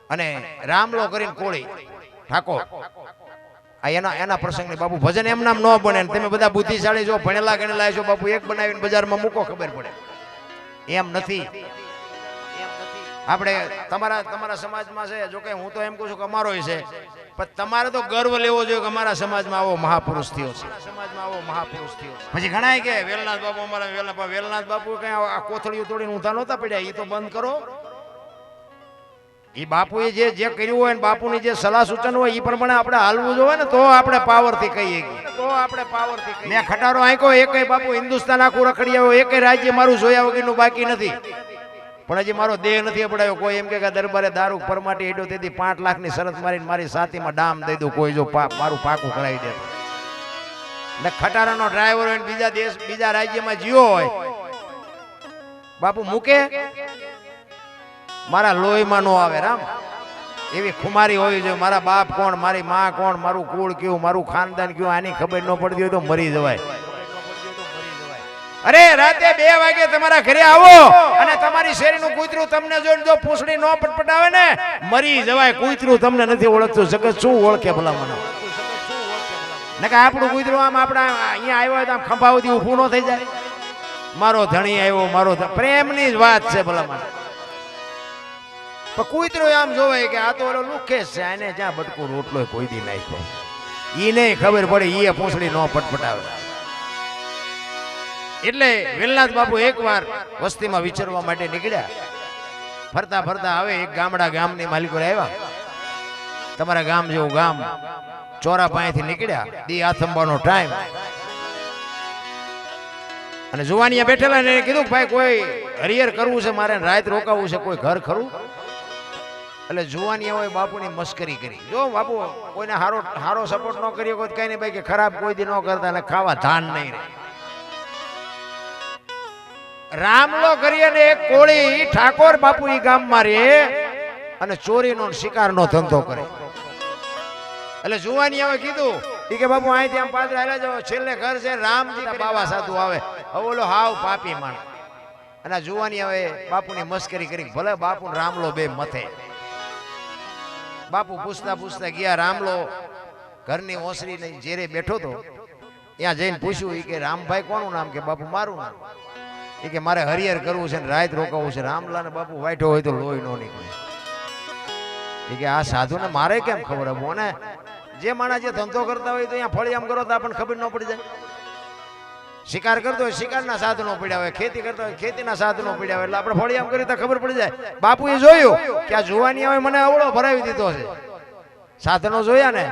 અને રામલો કરીને કોળી ઠાકોર, આ એના પ્રસંગની બાપુ ભજન એમ નામ ન બને. તમે બધા બુદ્ધિશાળી જો ભણેલા ગણેલા છો બાપુ, એક બનાવીને બજારમાં મૂકો ખબર પડે. એમ નથી. આપણે તમારા સમાજમાં છે, જો કે હું તો એમ કહું છું કે અમારો છે, પણ તમારે તો ગર્વ લેવો જોઈએ કે અમારા સમાજમાં આવો મહાપુરુષ થયો છે. સમાજમાં આવો મહાપુરુષ થયો છે. પછી ઘણા કે વેલનાથ બાપુ અમારા વેલનાથ બાપુ કઈ આ કોથળીઓ તોડીને ઊંધા નહોતા પડ્યા, એ તો બંધ કરો. એ બાપુએ જે કર્યું હોય ને બાપુની જે સલાહ સૂચન હોય એ પ્રમાણે આપણે હાલવું જોઈએ ને, તો આપણે પાવરથી કહીએ. મેં ખટારો આંક્યો, એકય બાપુ હિન્દુસ્તાન આખું રખડી આવ્યો, એકય રાજ્ય મારું જોયા વગરનું બાકી નથી. પણ હજી મારો દેહ નથી પડાયો. કોઈ એમ કે દરબારે દારૂ પરમાટી હેડ્યો તેથી 5 લાખની શરત મારીને મારી સાતીમાં ડામ દઈ દઉં, કોઈ જો મારું પાકું કરાવી દે. એટલે ખટારાનો ડ્રાઈવર હોય બીજા રાજ્યમાં જીવો હોય, બાપુ મૂકે મારા લોહીમાં નો આવે. રામ એવી ખુમારી હોવી જોઈએ. મારા બાપ કોણ, મારી માં કોણ, મારું કુળ કયું, મારું ખાનદાન કયું, આની ખબર ન પડતી હોય તો મરી જવાય. અરે રાતે 2 વાગે તમારા ઘરે આવો અને તમારી શેરીનું કૂતરું તમને જોઈને જો પૂંછડી નો પટપટાવે ને મરી જવાય. કૂતરું તમને નથી ઓળખતું, જગત શું ઓળખે ભલા મને? નકા આપણું કૂતરું આમ આપણા અહીંયા આવ્યો હોય તો આમ ખંભાવથી ઊભું ન થઈ જાય. મારો ધણી આવ્યો, મારો પ્રેમની જ વાત છે ભલા મને. પણ કૂતરું આમ જોવાય કે આ તો ઓલો લુખેશ છે, આને જ્યાં બટકું રોટલો કોઈ દી નાખ્યો, ઈ નહીં ખબર પડે, એ પૂંછડી નો પટપટાવે. એટલે વેલનાથ બાપુ એકવાર વસ્તીમાં વિચરવા માટે નીકળ્યા. ફરતા ફરતા આવે એક ગામની માલિકો આવ્યા. તમારા ગામ જેવું ગામ, ચોરા પાસેથી નીકળ્યા, દી આથંબાનો ટાઈમ. અને જુવાનિયા બેઠેલા ને કીધું ભાઈ કોઈ હરિયર કરવું છે મારે, રાત રોકાવું છે, કોઈ ઘર ખરું? એટલે જુવાનિયાઓએ બાપુની મસ્કરી કરી. જો બાપુ કોઈને હારો સપોર્ટ ન કર્યો કોઈ કઈ નહીં ભાઈ, કે ખરાબ કોઈ દી ન કરતા અને ખાવા ધાન નહીં રહે. રામલો કરીએ ને એક કોળી ઠાકોર બાપુ ઈ ગામમાં રહે અને ચોરીનો શિકારનો ધંધો કરે. એટલે જુવાનિયાએ કીધું કે બાપુ અહીંથી આમ પાછળ હાલ્યા જાઓ, છેલ્લે ઘર છે રામજી બાવા સાધુ આવે. હવે ઓલો હાવ પાપી માણ. અને જુવાનિયાએ બાપુની મસ્કરી કરી. ભલે બાપુ રામલો બે મથે. બાપુ પૂછતા પૂછતા ગયા. રામલો ઘરની ઓસરી ને જેરે બેઠો તો ત્યાં જઈને પૂછ્યું કે રામભાઈ કોનું નામ? કે બાપુ મારું નામ. એ કે મારે હરિયર કરવું છે ને રાત રોકાવું છે. રામલાને બાપુ વાઈઠો હોય તો લોહી નો નીકળે. એ કે આ સાધુને મારે કેમ ખબર? અને જે માણસ જે ધંધો કરતા હોય તો અહીંયા ફળિયામ કરો તો આપણને ખબર ન પડી જાય. શિકાર કરતો હોય શિકારના સાધનો પડ્યા હોય, ખેતી કરતા હોય ખેતીના સાધનો પડ્યા હોય, એટલે આપણે ફળિયામ કરી તો ખબર પડી જાય. બાપુએ જોયું કે આ જુવાની હવે મને અવળો ભરાવી દીધો છે. સાધનો જોયા ને,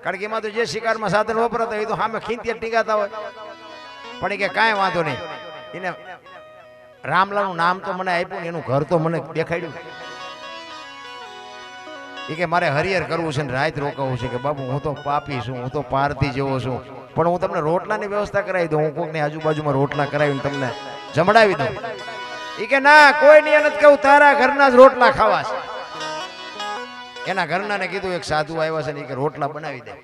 કારણ કે એમાં તો જે શિકારમાં સાધન વપરાતા હોય તો સામે ખીંચી ટીંગાતા હોય. પણ એ કે કાંઈ વાંધો નહીં, એને રામલાનું નામ તો મને આપ્યું ને એનું ઘર તો મને દેખાડ્યું. એ કે મારે હરિહર કરવું છે ને રાત રોકાવું છે. કે બાપુ હું તો પાપી છું, હું તો પારધી જેવો છું, પણ હું તમને રોટલાની વ્યવસ્થા કરાવી દઉં. હું કોકની આજુબાજુમાં રોટલા કરાવીને તમને જમડાવી દઉં. એ કે ના, કોઈ નહીં નથી કહું, તારા ઘરના જ રોટલા ખાવા છે. એના ઘરનાને કીધું એક સાધુ આવ્યા છે ને કે રોટલા બનાવી દે.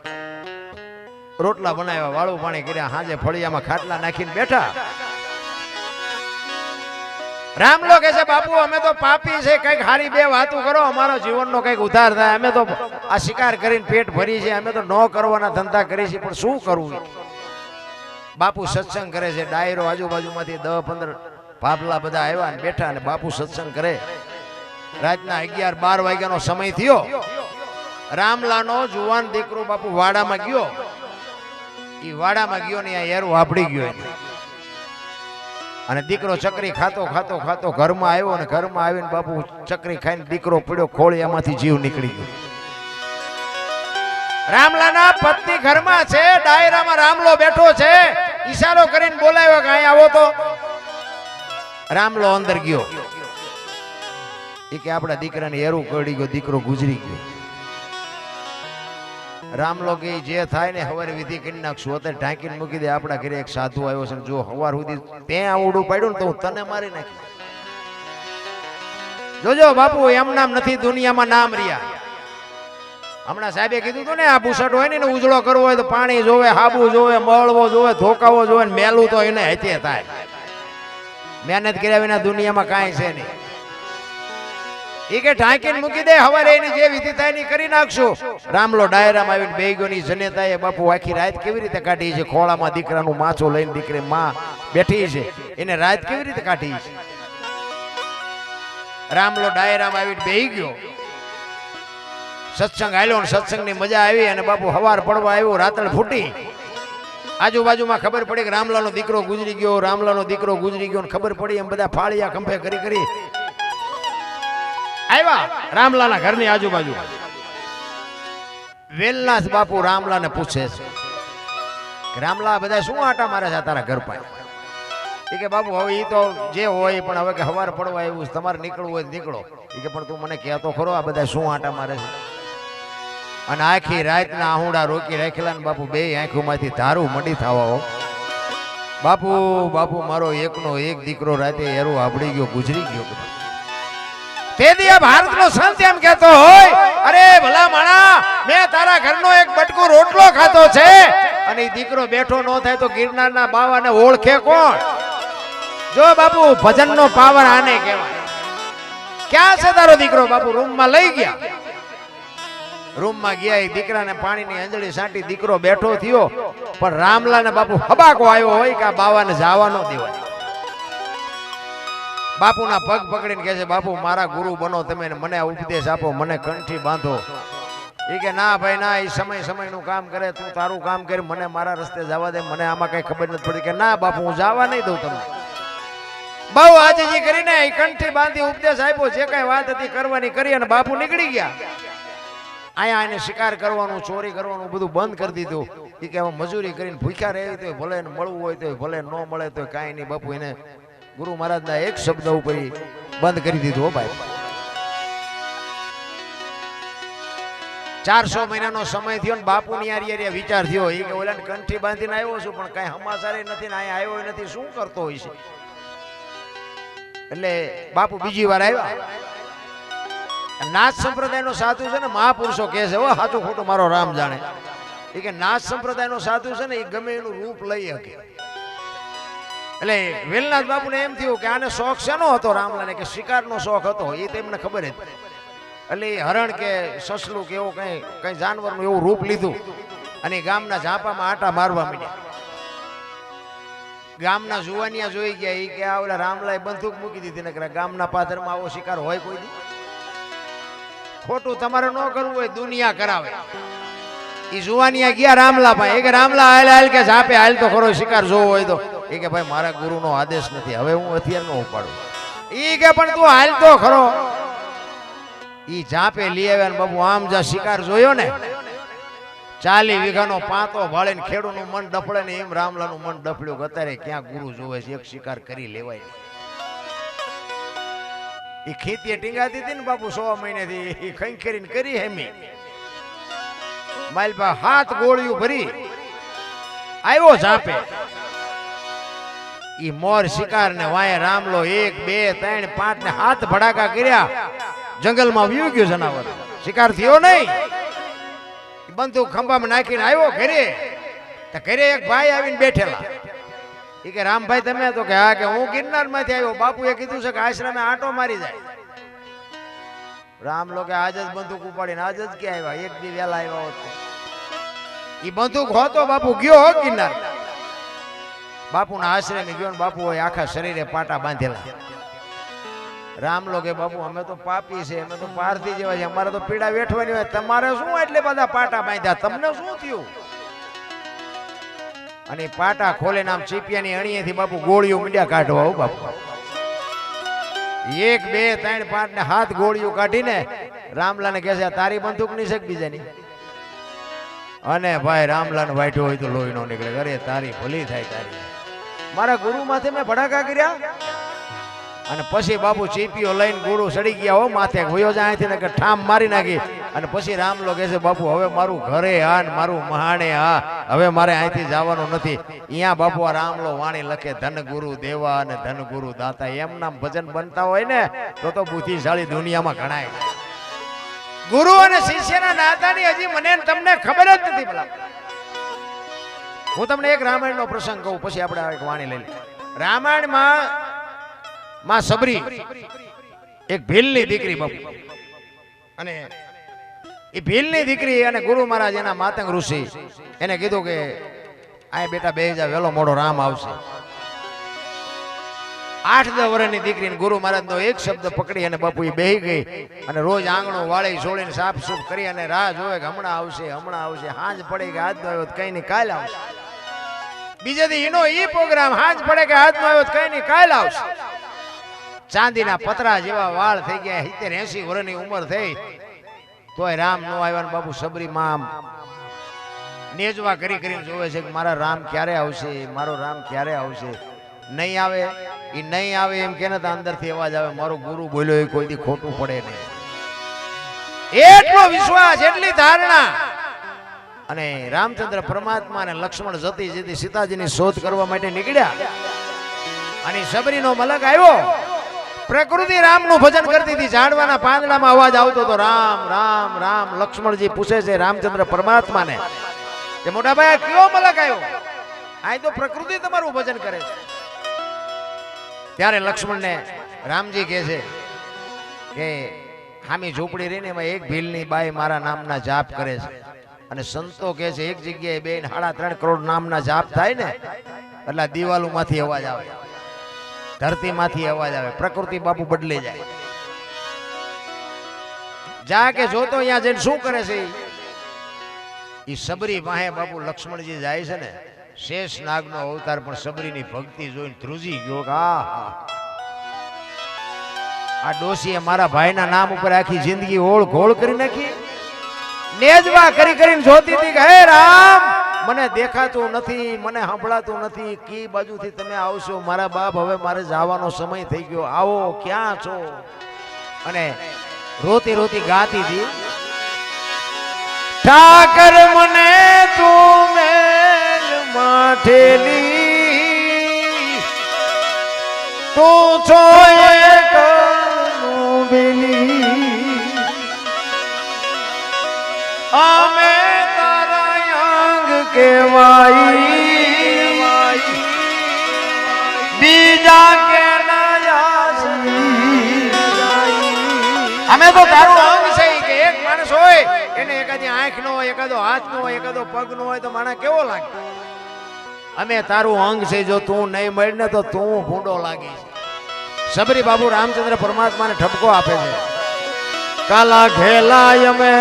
રોટલા બનાવ્યા, વાળું પાણી કર્યા, હાજે ફળિયામાં ખાટલા નાખીને બેઠા. રામલો કહે છે બાપુ અમે તો પાપી છે, કઈક હારી બે વાતો કરો, અમારો જીવનનો કઈક ઉધાર થાય. અમે તો આ શિકાર કરીને પેટ ભરી છે, અમે તો ન કરવાના ધંધા કરી છે, પણ શું કરવું. બાપુ સત્સંગ કરે છે, ડાયરો આજુબાજુમાંથી 10-15 ભાભલા બધા આવ્યા ને બેઠા ને બાપુ સત્સંગ કરે. રાતના 11-12 વાગ્યાનો સમય થયો. રામલાનો જુવાન દીકરો બાપુ વાડામાં ગયો. એ વાડામાં ગયો ને આ એરું વાપડી ગયો અને દીકરો ચકરી ખાતો ખાતો ખાતો ઘરમાં આવ્યો અને ઘરમાં આવીને બાપુ ચકરી ખાઈને દીકરો પડ્યો ખોળિયામાંથી જીવ નીકળી ગયો. રામલાના પત્ની ઘરમાં છે, ડાયરામાં રામલો બેઠો છે, ઈશારો કરીને બોલાવ્યો કે અહીં આવો તો. રામલો અંદર ગયો. એ કે આપણા દીકરાને એરું કરડી ગયો, દીકરો ગુજરી ગયો. રામલો કે જે થાય ને હવારે વિધિ કરી નાખશું, અત્યારે ઢાંકીને મૂકી દે. આપણા ઘરે એક સાધુ આવ્યો છે, જો હવાર સુધી ત્યાં આવડું પાડ્યું ને તો હું તને મારી નાખી. જોજો બાપુ એમ નામ નથી દુનિયામાં નામ રહ્યા. હમણાં સાહેબે કીધું હતું ને આ બુસટ હોય ને ઉજળો કરવો હોય તો પાણી જોવે, હાબુ જોવે, મળવો જોવે, ધોકાવો જોવે, મેલું તો એને હેતે થાય. મહેનત કર્યા વિના દુનિયામાં કાંઈ છે નહીં. એ કે ઢાંકીને મૂકી દે, હવારે એની જે વિધિ થાય એની કરી નાખશું. રામલો ડાયરામાં આવીને બેહી ગયો. ની જનેતાએ બાપુ આખી રાત કેવી રીતે કાઢી છે. ખોળામાં દીકરાનું માછો લઈને દીકરી માં બેઠી છે, એને રાત કેવી રીતે કાઢી છે. રામલો ડાયરામાં આવીને બેહી ગયો. સત્સંગ આલ્યો ને સત્સંગની મજા આવી અને બાપુ હવાર પડવા આવ્યો. રાતળ ફૂટી. આજુબાજુમાં ખબર પડી કે રામલાનો દીકરો ગુજરી ગયો, રામલાનો દીકરો ગુજરી ગયો. ખબર પડી એમ બધા ફાળિયા ખંભે કરી કરી આવ્યા રામલાના ઘરની આજુબાજુ. વેલનાથ બાપુ રામલાને પૂછે છે કે રામલા બધા શું આટા મારે છે તારા ઘર પાસે. એ કે બાપુ હવે એ તો જે હોય, પણ હવે કે હવાર પડવા આવ્યું, તમારે નીકળવું હોય નીકળો. એ કે પણ તું મને કહેતો ખરો આ બધા શું આટા મારે છે. અને આખી રાતના આહુડા રોકી રાખેલા ને બાપુ બે આંખોમાંથી ધારું મડી થવા. બાપુ બાપુ મારો એકનો એક દીકરો રાતે એરું આપડી ગયો, ગુજરી ગયો. તે દિયા ભારતનો સંત એમ કહેતો હોય, અરે ભલા માણા, મેં તારા ઘરનો એક બટકો રોટલો ખાતો છે અને ઈ દીકરો બેઠો ન થાય તો ગિરનારના બાવાને ઓળખે કોણ. જો બાપુ ભજનનો પાવર આને કહેવાય. ક્યાં છે તારો દીકરો? બાપુ રૂમમાં લઈ ગયા. રૂમમાં ગયા, એ દીકરાને પાણીની અંજળી સાંટી દીકરો બેઠો થયો. પણ રામલાને બાપુ હબાકો આવ્યો હોય કે આ બાવાને જવા ન દેવાય. બાપુના પગ પકડીને કહે છે બાપુ મારા ગુરુ બનો તમે, મને ઉપદેશ આપો, મને કંઠી બાંધો. એ કે ના ભાઈ ના, એ સમયનું કામ કરે, તું તારું કામ કરી, મને મારા રસ્તે જવા દે, મને આમાં કઈ ખબર નથી પડી. કે ના બાપુ હું જવા નહીં દઉં તમને. બહુ આજીજી કરીને એ કંઠી બાંધી ઉપદેશ આપ્યો, જે કઈ વાત હતી કરવાની કરી અને બાપુ નીકળી ગયા. અહીંયા એને શિકાર કરવાનું, ચોરી કરવાનું બધું બંધ કરી દીધું. એ કે મજૂરી કરીને ભૂખ્યા રહે તો ભલે મળવું હોય તો ભલે, ન મળે તો કાંઈ નહીં. બાપુ એને ગુરુ મહારાજના એક શબ્દ ઉપર બંધ કરી દીધું. ભાઈ 400 મહિનાનો સમય થયો ને બાપુની યાર વિચાર થયો. એ કે ઓલાને કંઠી બાંધીને આવ્યો છું પણ કઈ હમાસારે નથી ને અહીંયા આવ્યો નથી, શું કરતો હોય છે. એટલે બાપુ બીજી વાર આવ્યા. નાથ સંપ્રદાયનો સાધુ છે ને, મહાપુરુષો કહે છે હો, સાચું ખોટું મારો રામ જાણે. એ કે નાથ સંપ્રદાયનો સાધુ છે ને એ ગમે એનું રૂપ લઈ શકે. એટલે વેલનાથ બાપુને એમ થયું કે આને શોખ શેનો હતો રામલાને, કે શિકારનો શોખ હતો. એ તો એમને ખબર હતી. એટલે હરણ કે સસલું કે એવું કઈ જાનવરનું એવું રૂપ લીધું અને ગામના ઝાપામાં આટા મારવા માંડ્યા. ગામના જુવાનિયા જોઈ ગયા. એ કે આ ઓલા રામલાએ બંદૂક મૂકી દીધી ને ગામના પાદરમાં આવો શિકાર હોય કોઈ દી? ખોટું તમારે ન કરવું હોય, દુનિયા કરાવે. ઈ જુવાનિયા ગયા રામલા ભાઈ કે રામલા હાલ હાલ કે ઝાપે હાલ તો ખરો શિકાર જોવો હોય તો એ કે ભાઈ મારા ગુરુનો આદેશ નથી હવે હું હથિયાર નો ઉપાડું ઈ કે પણ તું હાલ તો ખરો ઈ ઝાપે લઈ આવ્યા ને બાપુ આમ જા શિકાર જોયો ને 40 વીઘાનો પાતો ભાળીને ખેડૂનું મન ડફળે ને એમ રામલાનું મન ડફળ્યું કે અત્યારે ક્યાં ગુરુ જોવે છે એક શિકાર કરી લેવાય ઈ ખેતીએ ટીંગાતી હતી ને બાપુ 100 મહિનેથી ઈ ખંખેરીને કરી હેમી માલપા હાથ ગોળિયું ભરી આવ્યો ઝાપે ઈ મોર શિકાર ને વાય રામલો 1 2 3 5 ને હાથ ભડાકા કર્યા જંગલમાં વ્યુ ગયો જનાવર શિકાર થયો નહીં બંદૂક ખંભામાં નાખીને આવ્યો ઘરે તો ઘરે એક ભાઈ આવીને બેઠેલા એ કે રામભાઈ તમે તો કે હા કે હું ગિરનાર માંથી આવ્યો બાપુએ કીધું છે કે આશ્રમે આંટો મારી જાય રામ લોકો આજ જ બંદૂક ઉપાડીને આજ જ ક્યાં આવ્યા એક દી વેલા આવ્યા હોત ઈ બંદૂક હોતો બાપુ ગયો હો ગિરનાર બાપુના આશ્રમે ગયો ને બાપુ હોય આખા શરીરે પાટા બાંધેલા રામ લોકો બાપુ અમે તો પાપી છે અમે તો પારથી જેવા છે અમારે તો પીડા વેઠવાની હોય તમારે શું એટલે બધા પાટા બાંધ્યા તમને શું થયું અને પાટા ખોલે નામ ચીપિયાની અણીએથી બાપુ ગોળીઓ મીંડ્યા કાઢવા હો બાપુ 1 2 3 5 ને હાથ ગોળીઓ કાઢીને રામલાને કહે છે તારી બંદૂક ની છે બીજાની અને ભાઈ રામલાને વાઢ્યો હોય તો લોહી નો નીકળે અરે તારી ભલી થાય તારી મારા ગુરુ માથે મેં ભડાકા કર્યા અને પછી બાપુ ચીપીઓ લઈને ગુરુ સડી ગયા હો માથે વયો જાય અહીંથી ને કે ઠામ મારી નાખી અને પછી રામલો કહે છે બાપુ હવે મારું ઘરે હા ને મારું મહાણે હા હવે મારે અહીંથી જવાનું નથી અહીંયા બાપુ આ રામલો વાણી લખે ધન ગુરુ દેવા અને ધન ગુરુ દાતા એમ નામ ભજન બનતા હોય ને તો બુદ્ધિશાળી દુનિયામાં ગણાય ગુરુ અને શિષ્યના નાતાની હજી મને તમને ખબર જ નથી ભલા હું તમને એક રામાયણનો પ્રસંગ કહું પછી આપણે એક વાણી લઈ લઈએ રામાયણમાં માં સબરી એક ભીલની દીકરી બાપુ અને એ ભીલની દીકરી અને ગુરુ મહારાજ એના માતંગ ઋષિ એને કીધું કે આ બેટા બે જા વેલો મોડો રામ આવશે 8-10 વર્ષની દીકરીને ગુરુ મહારાજ નો એક શબ્દ પકડી અને બાપુ એ બેહી ગઈ અને રોજ આંગણો વાળી છોડીને સાફ સૂફ કરી અને રાહ જોવે કે હમણાં આવશે હાંજ પડે કે આજ નો આવ્યો કઈ નહીં કાલ આવશે બીજે દી એનો ઈ પ્રોગ્રામ હાંજ પડે કે આજ નો આવ્યો કઈ નહીં કાલ આવશે ચાંદીના પતરા જેવા વાળ થઈ ગયા 70-80 વર્ષની ઉંમર થઈ તોય રામ નો આવ્યા ને બાપુ સબરી માં નેજવા કરીને જોવે છે કે મારા રામ ક્યારે આવશે મારો રામ ક્યારે આવશે નહીં આવે એ નહીં આવે એમ કે તો અંદરથી અવાજ આવે મારો ગુરુ બોલ્યો એ કોઈ દી ખોટું પડે નહીં એટલો વિશ્વાસ એટલી ધારણા અને રામચંદ્ર પરમાત્મા અને લક્ષ્મણ જતી જતી સીતાજીની શોધ કરવા માટે નીકળ્યા અને સબરીનો મલક આવ્યો પ્રકૃતિ રામનું ભજન કરતી હતી ઝાડવાના પાંદડામાં અવાજ આવતો હતો રામ રામ રામ લક્ષ્મણજી પૂછે છે રામચંદ્ર પરમાત્માને કે મોટા ભાઈ કયો મલક આવ્યો આ તો પ્રકૃતિ તમારું ભજન કરે છે ત્યારે લક્ષ્મણને રામજી કહે છે કે હામી ઝૂંપડી રહીને એમાં એક ભીલની બાઈ મારા નામના જાપ કરે છે અને સંતો કહે છે એક જગ્યાએ 2.5-3 કરોડ નામના જાપ થાય ને એટલે દિવાલોમાંથી અવાજ આવે ધરતીમાંથી અવાજ આવે પ્રકૃતિ બાપુ બદલી જાય જા કે જોતો અહીંયા જઈને શું કરે છે ઈ સબરી વાહે બાપુ લક્ષ્મણજી જાય છે ને શેષ નાગનો અવતાર પણ સબરીની ભક્તિ જોઈને ધ્રુજી ગયો કે આ ડોશીએ મારા ભાઈના નામ ઉપર આખી જિંદગી ઓળ ઘોળ કરી નાખી નેજવા કરીને જોતી હતી કે હે રામ મને દેખાતું નથી મને સંભળાતું નથી કી બાજુથી તમે આવશો મારા બાપ હવે મારે જવાનો સમય થઈ ગયો આવો ક્યાં છો અને રોતી રોતી ગાતી હતી ઠાકર મને તું મેલ માઠેલી તું છો એક બેલી અમે કેવાઈ બીજા કે અમે તો તારું અંગ છે કે એક માણસ હોય એને એકાદી આંખ નો હોય એકાદો હાથ નો હોય એકાદો પગ નો હોય તો માણસ કેવો લાગે અમે તારું અંગ છે જો તું નહીં મળે ને તો તું ભૂંડો લાગી સબરી બાબુ રામચંદ્ર પરમાત્માને ઠપકો આપે છે કાલા ઘેલા અમે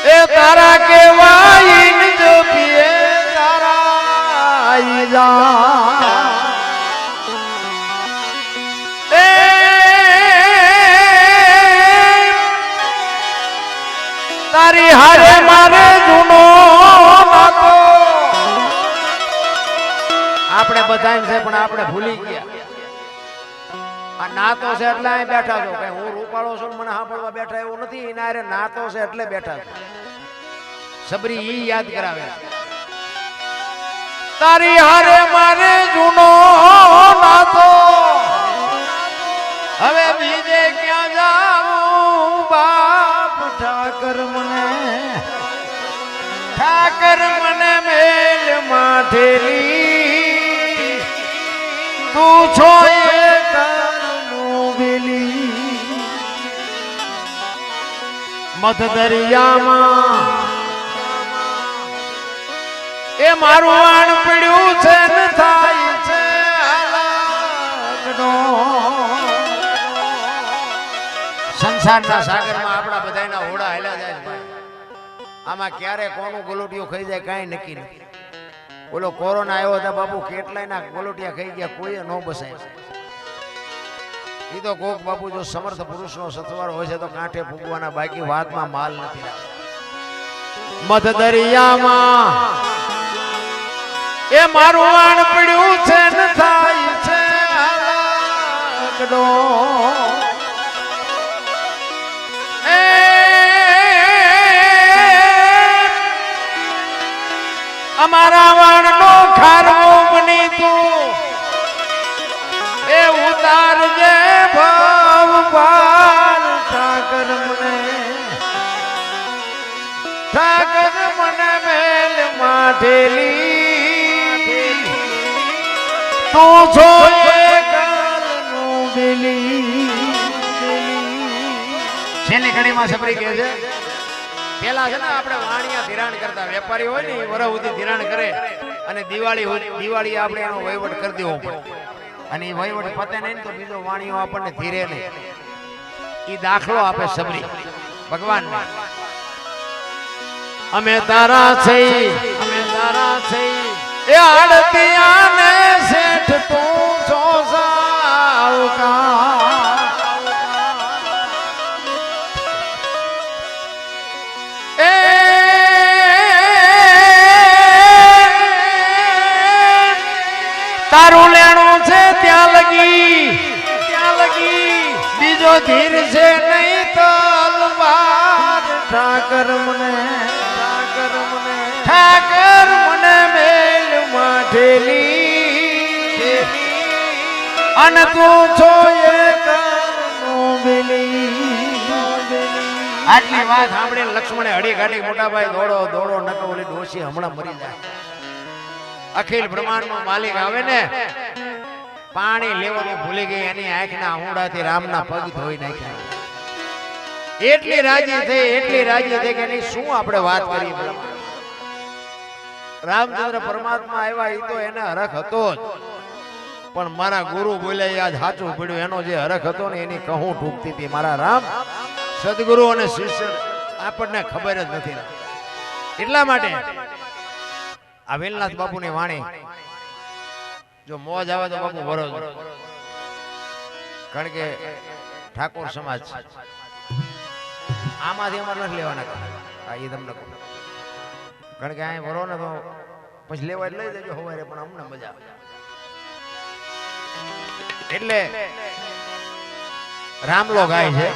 એ તારા કેવાય જો પીએ તારા જા એ તારી હારે મારે જૂનો નાતો આપણે બધાય છે પણ આપણે ભૂલી ગયા આ નાતો છે એટલે અહીં બેઠા છો કે હું રૂપાળો છું મને સાંભળવા બેઠા એવું નથી એના હારે નાતો છે એટલે બેઠા છો સબરી ઈ યાદ કરાવે તારી હારે મારે જૂનો નાતો હવે બીજે ક્યાં જાઉં બાપ ઠાકર મને મેલ માથેલી તું છો એ મધ દરિયામાં એ મારું આણ પીડ્યું છે ને થાય છે સંસારના સાગરમાં આપણા બધાના હોડા હેલા જાય ભાઈ આમાં ક્યારે કોનું ગોલોટિયું ખાઈ જાય કાંઈ નક્કી નથી બોલો કોરોના આવ્યો હતા બાપુ કેટલાયના ગોલોટિયા ખાઈ ગયા કોઈ ન બસાય ઈ તો કોક બાપુ જો સમર્થ પુરુષનો સથવારો હોય છે તો કાંઠે ફૂગવાના બાકી વાતમાં માલ નથી મધ દરિયામાં એ મારું આણ પડ્યું છે ને થાય છે એ અમારા વાણનો ખારો બની તું એ ઉતાર જે ભાવ પાર ઠાકર મને મેલ માઠેલી તું છો એ કાલનું બેલી છેલ્લી ઘડીમાં સબરી કહે છે પેલા છે ને આપણે વાણિયા ધિરાણ કરતા વેપારી હોય ને વરહ સુધી ધિરાણ કરે અને દિવાળી આપણે એનો વહીવટ કરી દેવો પડે અને એ વહીવટ પતે નહીં તો બીજો વાણીઓ આપણને ધીરે નહીં એ દાખલો આપે સબરી ભગવાન અમે તારા છે એ આડતિયાને શેઠ તું છો સાવકા એ તારું લેણું છે ત્યાં લગી બીજો ધીર છે નહીં તલવાર ઠાકર મને મેલ માઠેલી અને તું છો એ કરનું બેલી આટલી વાત સાંભળીને લક્ષ્મણે હડી ગાડી મોટા ભાઈ દોડો નકો ઓલી ડોશી હમણાં મરી જાય અખિલ બ્રહ્માંડનો માલિક આવે ને પાણી લેવાનું ભૂલી ગઈ એની આંખના આહુડાથી રામના પગ ધોઈ નાખ્યા એટલી રાજી થઈ કે એની શું આપણે વાત કરી રામચંદ્ર પરમાત્મા આવ્યા એ તો એને હરખ હતો જ પણ મારા ગુરુ બોલ્યા યાદ સાચું પડ્યું એનો જે હરખ હતો ને એની કહું ટૂંકતી હતી મારા રામ સદગુરુ અને શિષ્ય આપણને ખબર જ નથી એટલા માટે આ વેલનાથ બાપુની વાણી જો મોજ આવે તો બાપુ ભરો કારણ કે ઠાકોર સમાજ આમાંથી અમારે નથી લેવાના એ તમને કહું કારણ કે અહીં ભરો ને તો પછી લેવા લઈ દેજો સવારે પણ અમને મજા આવે એટલે રામલો ગાય છે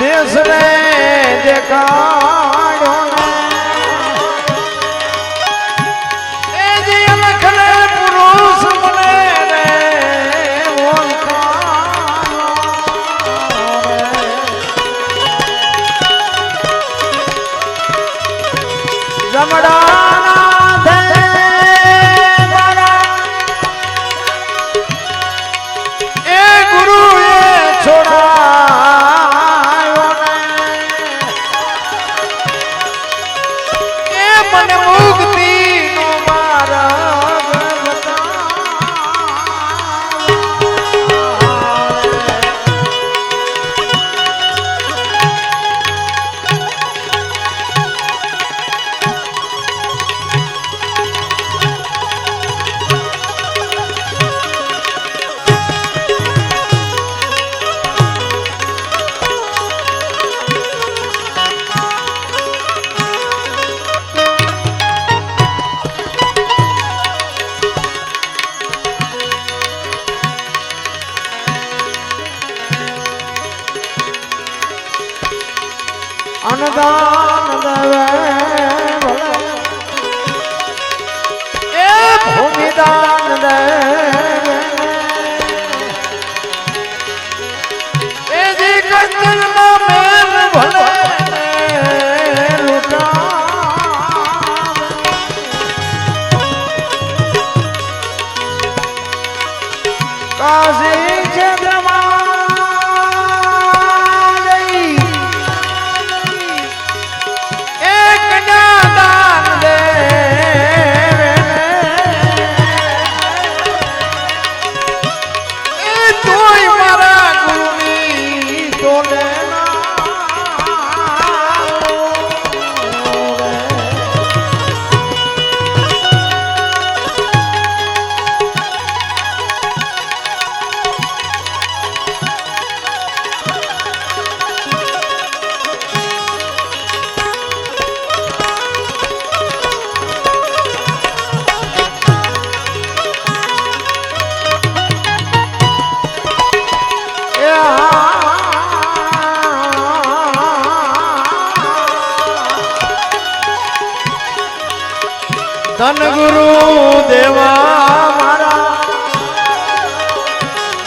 દેશને દેખાડ્યો એ જે લખને પુરુષ મને રે અનદાન દેવે એ ભૂમિદાન દેવે એ જી કંચનના મેલ ભલે લૂટા કાશી ક્ષેત્રમાં ધન ગુરુ દેવા મારા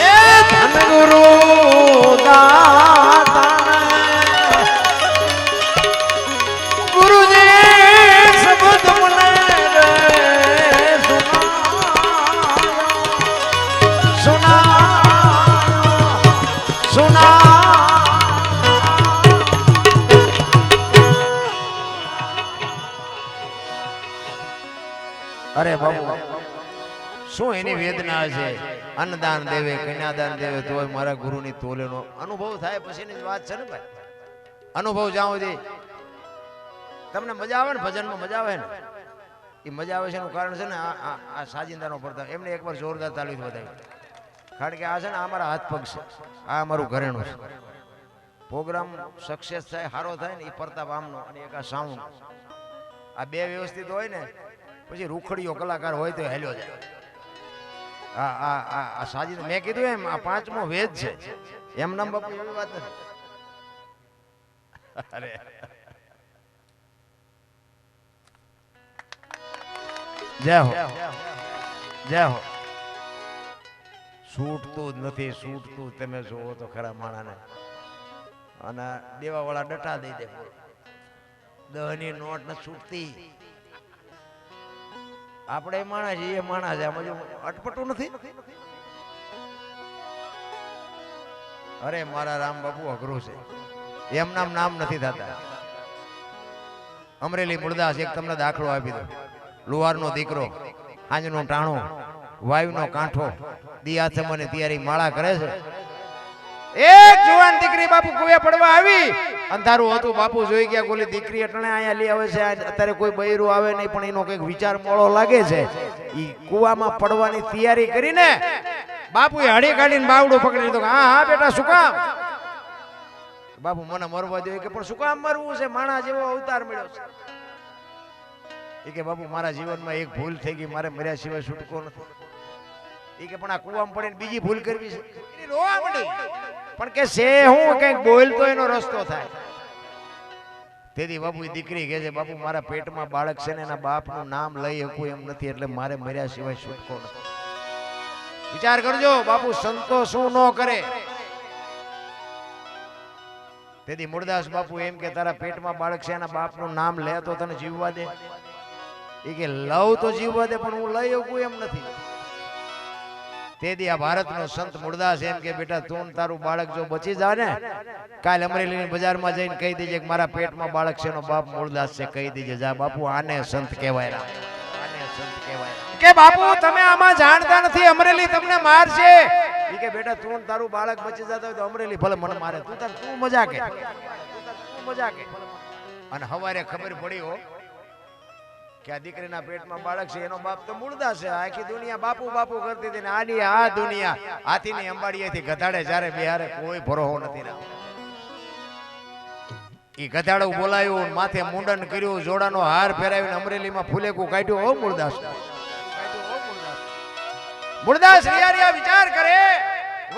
એ ધન ગુરુ દાતા ગુરુજી શબ્દ મને સુના અરે બાબુ શું એની વેદના છે અન્નદાન દેવે કન્યાદાન દેવે તોય મારા ગુરુની તોલેનો અનુભવ થાય પછીની વાત છે ને ભાઈ અનુભવ જાઓ જી તમને મજા આવે ને ભજનમાં મજા આવે ને એ મજા આવે છે એનું કારણ છે ને આ સાજિંદાનો પડતા એમને એકવાર જોરદાર તાલીમ બતાવી કારણ કે આ છે ને અમારા હાથ પગ છે આ અમારું ઘરેણું છે પ્રોગ્રામ સક્સેસ થાય સારો થાય ને એ પ્રતાપ આમનો અને એક આ સાઉન્ડ આ બે વ્યવસ્થિત હોય ને પછી રૂખડીઓ કલાકાર હોય તો હેલ્યો જાય આ સાજી મેં કીધું એમ આ પાંચમો વેદ છે એમ નામ બાપુ એવી વાત નથી અરે જય હો જય હો છૂટતું જ નથી છૂટતું તમે જોવો તો ખરા માણાને અને દેવા વાળા ડટા દઈ દે 10 ની નોટ ન છૂટતી આપણે માણસ એ માણસ છે આમાં અટપટું નથી અરે મારા રામ બાપુ અઘરું છે એમ નામ નથી થતા અમરેલી મુરદાસ એક તમને દાખલો આપી દો લુહારનો દીકરો હાંજનો ટાણો વાયુનો કાંઠો દિયા સમયની તૈયારી માળા કરે છે એક જુવાન દીકરી બાપુ કુવે પડવા આવી અંધારું હતું બાપુ જોઈ ગયા કોલી દીકરી અટણે અહીંયા લઈ આવે છે અત્યારે કોઈ બૈરું આવે નહીં પણ એનો કંઈક વિચાર મોળો લાગે છે ઈ કુવામાં પડવાની તૈયારી કરીને બાપુએ હળી કાઢીને બાવડું પકડી લીધો હા હા બેટા શું કામ બાપુ મને મરવા દો કે પણ શું કામ મરવું છે માણા જેવો અવતાર મળ્યો છે એ કે બાપુ મારા જીવનમાં એક ભૂલ થઈ ગઈ મારે મર્યા સિવાય છૂટકો નથી એ કે પણ આ કુવામાં પડીને બીજી ભૂલ કરવી છે એ રોવા મળી પણ કે છે હું કંઈક બોલતો એનો રસ્તો થાય તેથી બાપુ દીકરી કહે છે બાપુ મારા પેટમાં બાળક છે ને એના બાપનું નામ લઈ શકું એમ નથી એટલે મારે મર્યા સિવાય છૂટકો નથી વિચાર કરજો બાપુ સંતો શું ન કરે તેથી મૂળદાસ બાપુ એમ કે તારા પેટમાં બાળક છે એના બાપનું નામ લે તો તને જીવવા દે. એ કે લવ તો જીવવા દે પણ હું લઈ શકું એમ નથી. તેથી આ ભારતનો સંત મૂળદાસ એમ કે બેટા તું ને તારું બાળક જો બચી જાય ને કાલ અમરેલીની બજારમાં જઈને કહી દેજે કે મારા પેટમાં બાળક છે એનો બાપ મૂળદાસ છે કહી દેજે જા બાપુ આને સંત કહેવાય. આને સંત કહેવાય કે બાપુ તમે આમાં જાણતા નથી અમરેલી તમને મારશે. ઈ કે બેટા તું ને તારું બાળક બચી જતો હોય તો અમરેલી ભલે મને મારે તું મજા કે મજા કે. અને હવારે ખબર પડી હો કે આ દીકરીના પેટમાં બાળક છે એનો બાપ તો મૂળદાસ છે. આખી દુનિયા બાપુ બાપુ કરતી હતી ને આની આ દુનિયા હાથીની અંબાડીએથી ગધાડે જ્યારે બિહારે કોઈ ભરોહો નથી રહ્યો. ઈ ગધાડું બોલાયું માથે મુંડન કર્યું જોડાનો હાર પહેરાવીને અમરેલીમાં ફૂલેકું કાઢ્યું. હો મૂળદાસ મૂળદાસ રિયા વિચાર કરે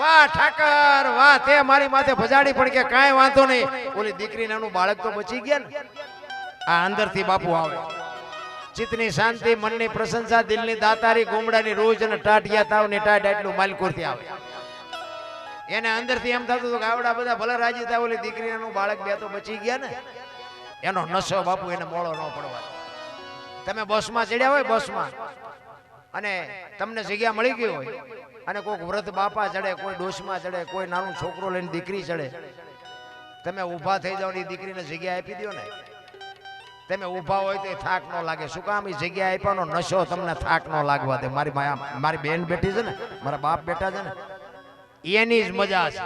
વાહ ઠાકર વાહ તે મારી માથે ભજાડી પણ કે કાંઈ વાંધો નહીં ઓલી દીકરી નાનું બાળક તો બચી ગયા ને. આ અંદરથી બાપુ આવે ચિત્તની શાંતિ મનની પ્રશંસા દિલની દાતારી ગુમડાની રોજ અને ટાટિયા તાવની ટાટ એટલું માલકોરથી આવે. એને અંદરથી એમ થતું હતું કે આવડા બધા ભલે રાજી થાય ઓલી દીકરીનું બાળક બે તો બચી ગયા ને. એનો નશો બાપુ એને મોળો ન પડવા. તમે બસમાં ચડ્યા હોય બસમાં અને તમને જગ્યા મળી ગઈ હોય અને કોઈક વ્રત બાપા ચડે કોઈ ડોશમાં ચડે કોઈ નાનું છોકરો લઈને દીકરી ચડે તમે ઊભા થઈ જાવ ને દીકરીને જગ્યા આપી દો ને. તમે ઊભા હોય તો થાક ન લાગે. શું કામ? એ જગ્યા આપ્યાનો નશો તમને થાક ન લાગવા દે. મારી બેન બેઠી છે ને મારા બાપ બેઠા છે ને એની જ મજા છે.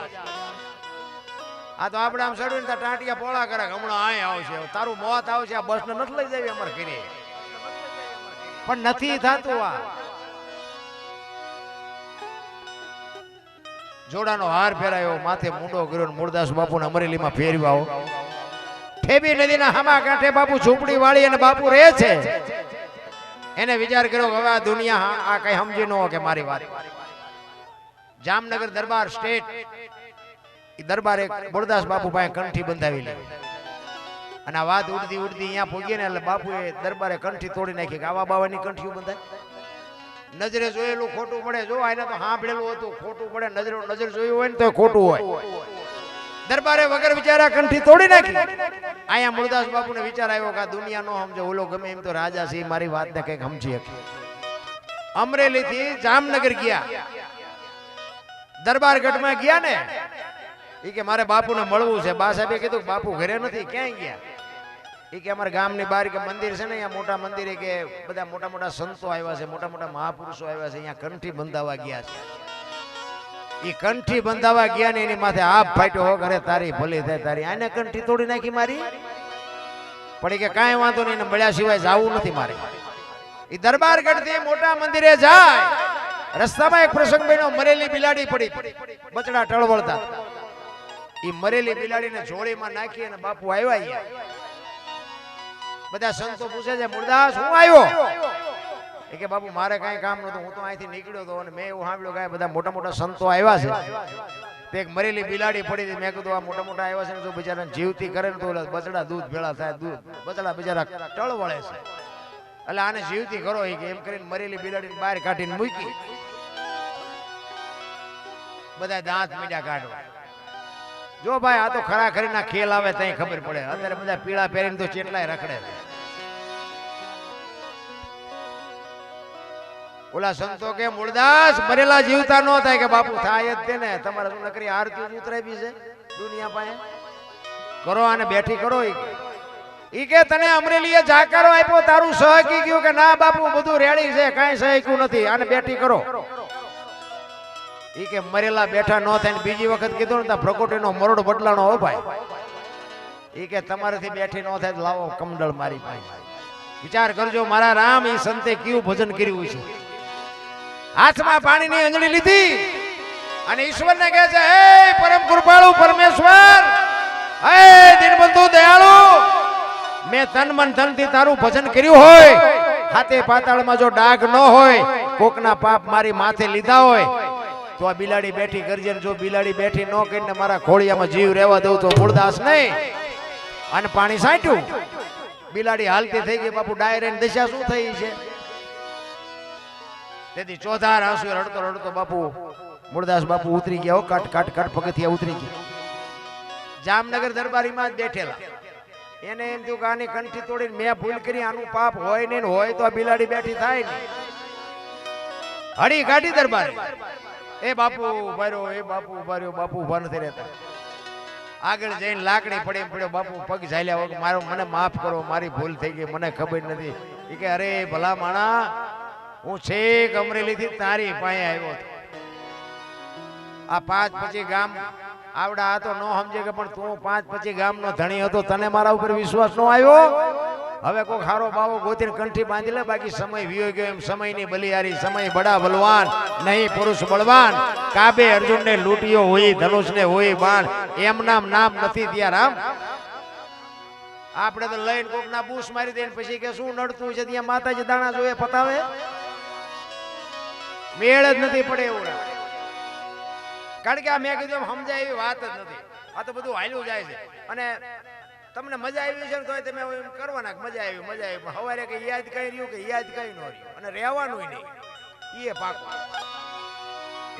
આ તો આપણે આમ ચડ્યું ને ટાંટિયા પોળા કરે હમણાં અહીં આવશે તારું મોત આવશે આ બસ ને નથી લઈ જાય અમારે ઘરે પણ નથી થતું. આ જોડાનો હાર ફેરાયો માથે મુંડો કર્યો મૂળદાસ બાપુને અમરેલીમાં ફેરવ્યા આવો. ઠેબી નદીના હામા કાંઠે બાપુ ઝૂંપડી વાળી અને બાપુ રહે છે. એને વિચાર કર્યો હવે આ દુનિયા આ કઈ સમજી ન કે મારી વાત. જામનગર દરબાર સ્ટેટ એ દરબાર એક મૂળદાસ બાપુ પાસે કંઠી બંધાવી લે અને આ વાત ઉડતી ઉડતી અહીંયા પહોંચી ને એટલે બાપુએ દરબારે કંઠી તોડી નાખી કે આવા બાવાની કંઠીઓ બંધાય. નજરે જોયેલું ખોટું પડે. જો આને તો સાંભળેલું હતું ખોટું પડે. નજર જોયું હોય ને તો ખોટું હોય. દરબારે વગર વિચારા કંઠી તોડી નાખી. અહીંયા મૂળદાસ બાપુને વિચાર આવ્યો કે આ દુનિયા નો સમજે ઓલો ગમે એમ તો રાજા છે મારી વાતને કઈક સમજી શકે. અમરેલી થી જામનગર ગયા દરબારગઢમાં ગયા ને એ કે મારે બાપુને મળવું છે. બા સાહેબે કીધું બાપુ ઘરે નથી ક્યાંય ગયા. એ કે અમારા ગામની બહાર કે મંદિર છે ને અહીંયા મોટા મંદિરે કે બધા મોટા મોટા સંતો આવ્યા છે મોટા મોટા મહાપુરુષો આવ્યા છે અહીંયા કંઠી બંધાવા ગયા છે. એ કંઠી બંધાવા ગયા ને એની માથે આપ ફાટ્યો હો ઘરે તારી ભલી થાય તારી આને કંઠી તોડી નાખી મારી પડી કે કાંઈ વાંધો નહીં મળ્યા સિવાય જવું નથી મારે. એ દરબારગઢ થી મોટા મંદિરે જાય રસ્તામાં એક પ્રસંગ બન્યો મરેલી બિલાડી પડી બચડા ટળવળતા. એ મરેલી બિલાડીને જોડીમાં નાખી અને બાપુ આવ્યા. બધા સંતો પૂછે છે મૂળદાસ હું આવ્યો? એ કે બાપુ મારે કઈ કામ નતું હું તો અહીંથી નીકળ્યો હતો અને મેં એવું સાંભળ્યું કે બધા મોટા મોટા સંતો આવ્યા છે તે એક મરેલી બિલાડી પડી હતી. મેં કીધું આ મોટા મોટા આવ્યા છે ને જો બિચારાને જીવતી કરે ને તો બચડા દૂધ ભેળા થાય બચડા બિચારા ટળવળે છે એટલે આને જીવતી કરો એ કે એમ કરીને મરેલી બિલાડીને બહાર કાઢીને મૂકી. બધા દાંત મીડા કાઢવા. જો ભાઈ આ તો ખરા ખરીના ખેલ આવે ત્યાં ખબર પડે. અત્યારે બધા પીળા પહેરીને તો ચેટલાય રખડે. ઓલા સંતો કે મૂળદાસ મરેલા જીવતા નો થાય કે બાપુ થાય જ તેને તમારે શું નકરી આરતી ઉતરાવી છે દુનિયા પાસે કરો અને બેઠી કરો. ઈ કે તને અમરેલીએ જાકારો આપ્યો તારું સહકી ગયું કે ના બાપુ બધું રેડી છે કાંઈ સહક્યું નથી આને બેઠી કરો. ઈ કે મરેલા બેઠા ન થાય ને બીજી વખત કીધું ને પ્રકોટીનો મરોડ બદલાણો હો ભાઈ. ઈ કે તમારાથી બેઠી ન થાય લાવો કમડળ મારી પાસે. વિચાર કરજો મારા રામ ઈ સંતે કેવું ભજન કર્યું છે. હાથમાં પાણીની અંજળી લીધી અને ઈશ્વરને કહે છે હે પરમ કૃપાળુ પરમેશ્વર હે દીનબંધુ દયાળુ મેં તન મન ધનથી તારું ભજન કર્યું હોય હાથે પાતાળમાં જો ડાઘ ન હોય કોકના પાપ મારી માથે લીધા હોય તો આ બિલાડી બેઠી કરજે. જો બિલાડી બેઠી ન કરીને મારા ખોળિયામાં જીવ રહેવા દઉં તો મૂળદાસ નહીં. અને પાણી સાંટ્યું બિલાડી હાલતી થઈ ગઈ. બાપુ ડાયરેક્ટ દશા શું થઈ છે? તેથી ચોધાર આંસુ રડતો રડતો બાપુ મૂળદાસ બાપુ ઉતરી ગયા. કાટ કાટ કાટ પગથિયા ઉતરી ગયા. જામનગર દરબારીમાં જ બેઠેલા. એને એમ થયું કે આની કંઠી તોડીને મેં ભૂલ કરી, આનું પાપ હોય ને હોય તો આ બિલાડી બેઠી થાય ને. હળી કાઢી દરબારી. એ બાપુ ઉભા રહ્યો, એ બાપુ ઉભા રહ્યો, બાપુ ઉભા નથી રહેતા. આગળ જઈને લાકડી પડી પડ્યો, બાપુ પગ ઝાલ્યા વગર મારો મને માફ કરો, મારી ભૂલ થઈ ગઈ, મને ખબર નથી. એ કે અરે ભલા માણા, હું છેક અમરેલીથી તારી પાસે આવ્યો હતો. આ 5-25 ગામ આવડા હતો નો સમજે કે, પણ તું 5-25 ગામનો ધણી હતો, તને મારા ઉપર વિશ્વાસ નો આવ્યો. હવે કોઈ ખારો બાવો ગોતીને કંઠી બાંધી લે, બાકી સમય વિયો ગયો. એમ સમયની બલિયારી, સમય બડા બલવાન, નહીં પુરુષ બળવાન. કાબે અર્જુનને લૂંટ્યો હોય, ધનુષને હોય બાણ, એમ નામ નથી ત્યાં રામ. આપણે તો લઈને કોકના બૂસ મારી દઈને પછી કે શું નડતું છે, ત્યાં માતાજી દાણા જોઈએ પતાવે, મેળ જ નથી પડે એવું. કારણ કે આ મેં કીધું સમજાય એવી વાત જ નથી. આ તો બધું હાલ્યું જાય છે. અને તમને મજા આવી છે ને તો તમે એમ કરવાના મજા આવી પણ સવારે કે યાદ કઈ રહ્યું કે યાદ કઈ ન રહ્યું, અને રહેવાનું નહીં એ પાકું.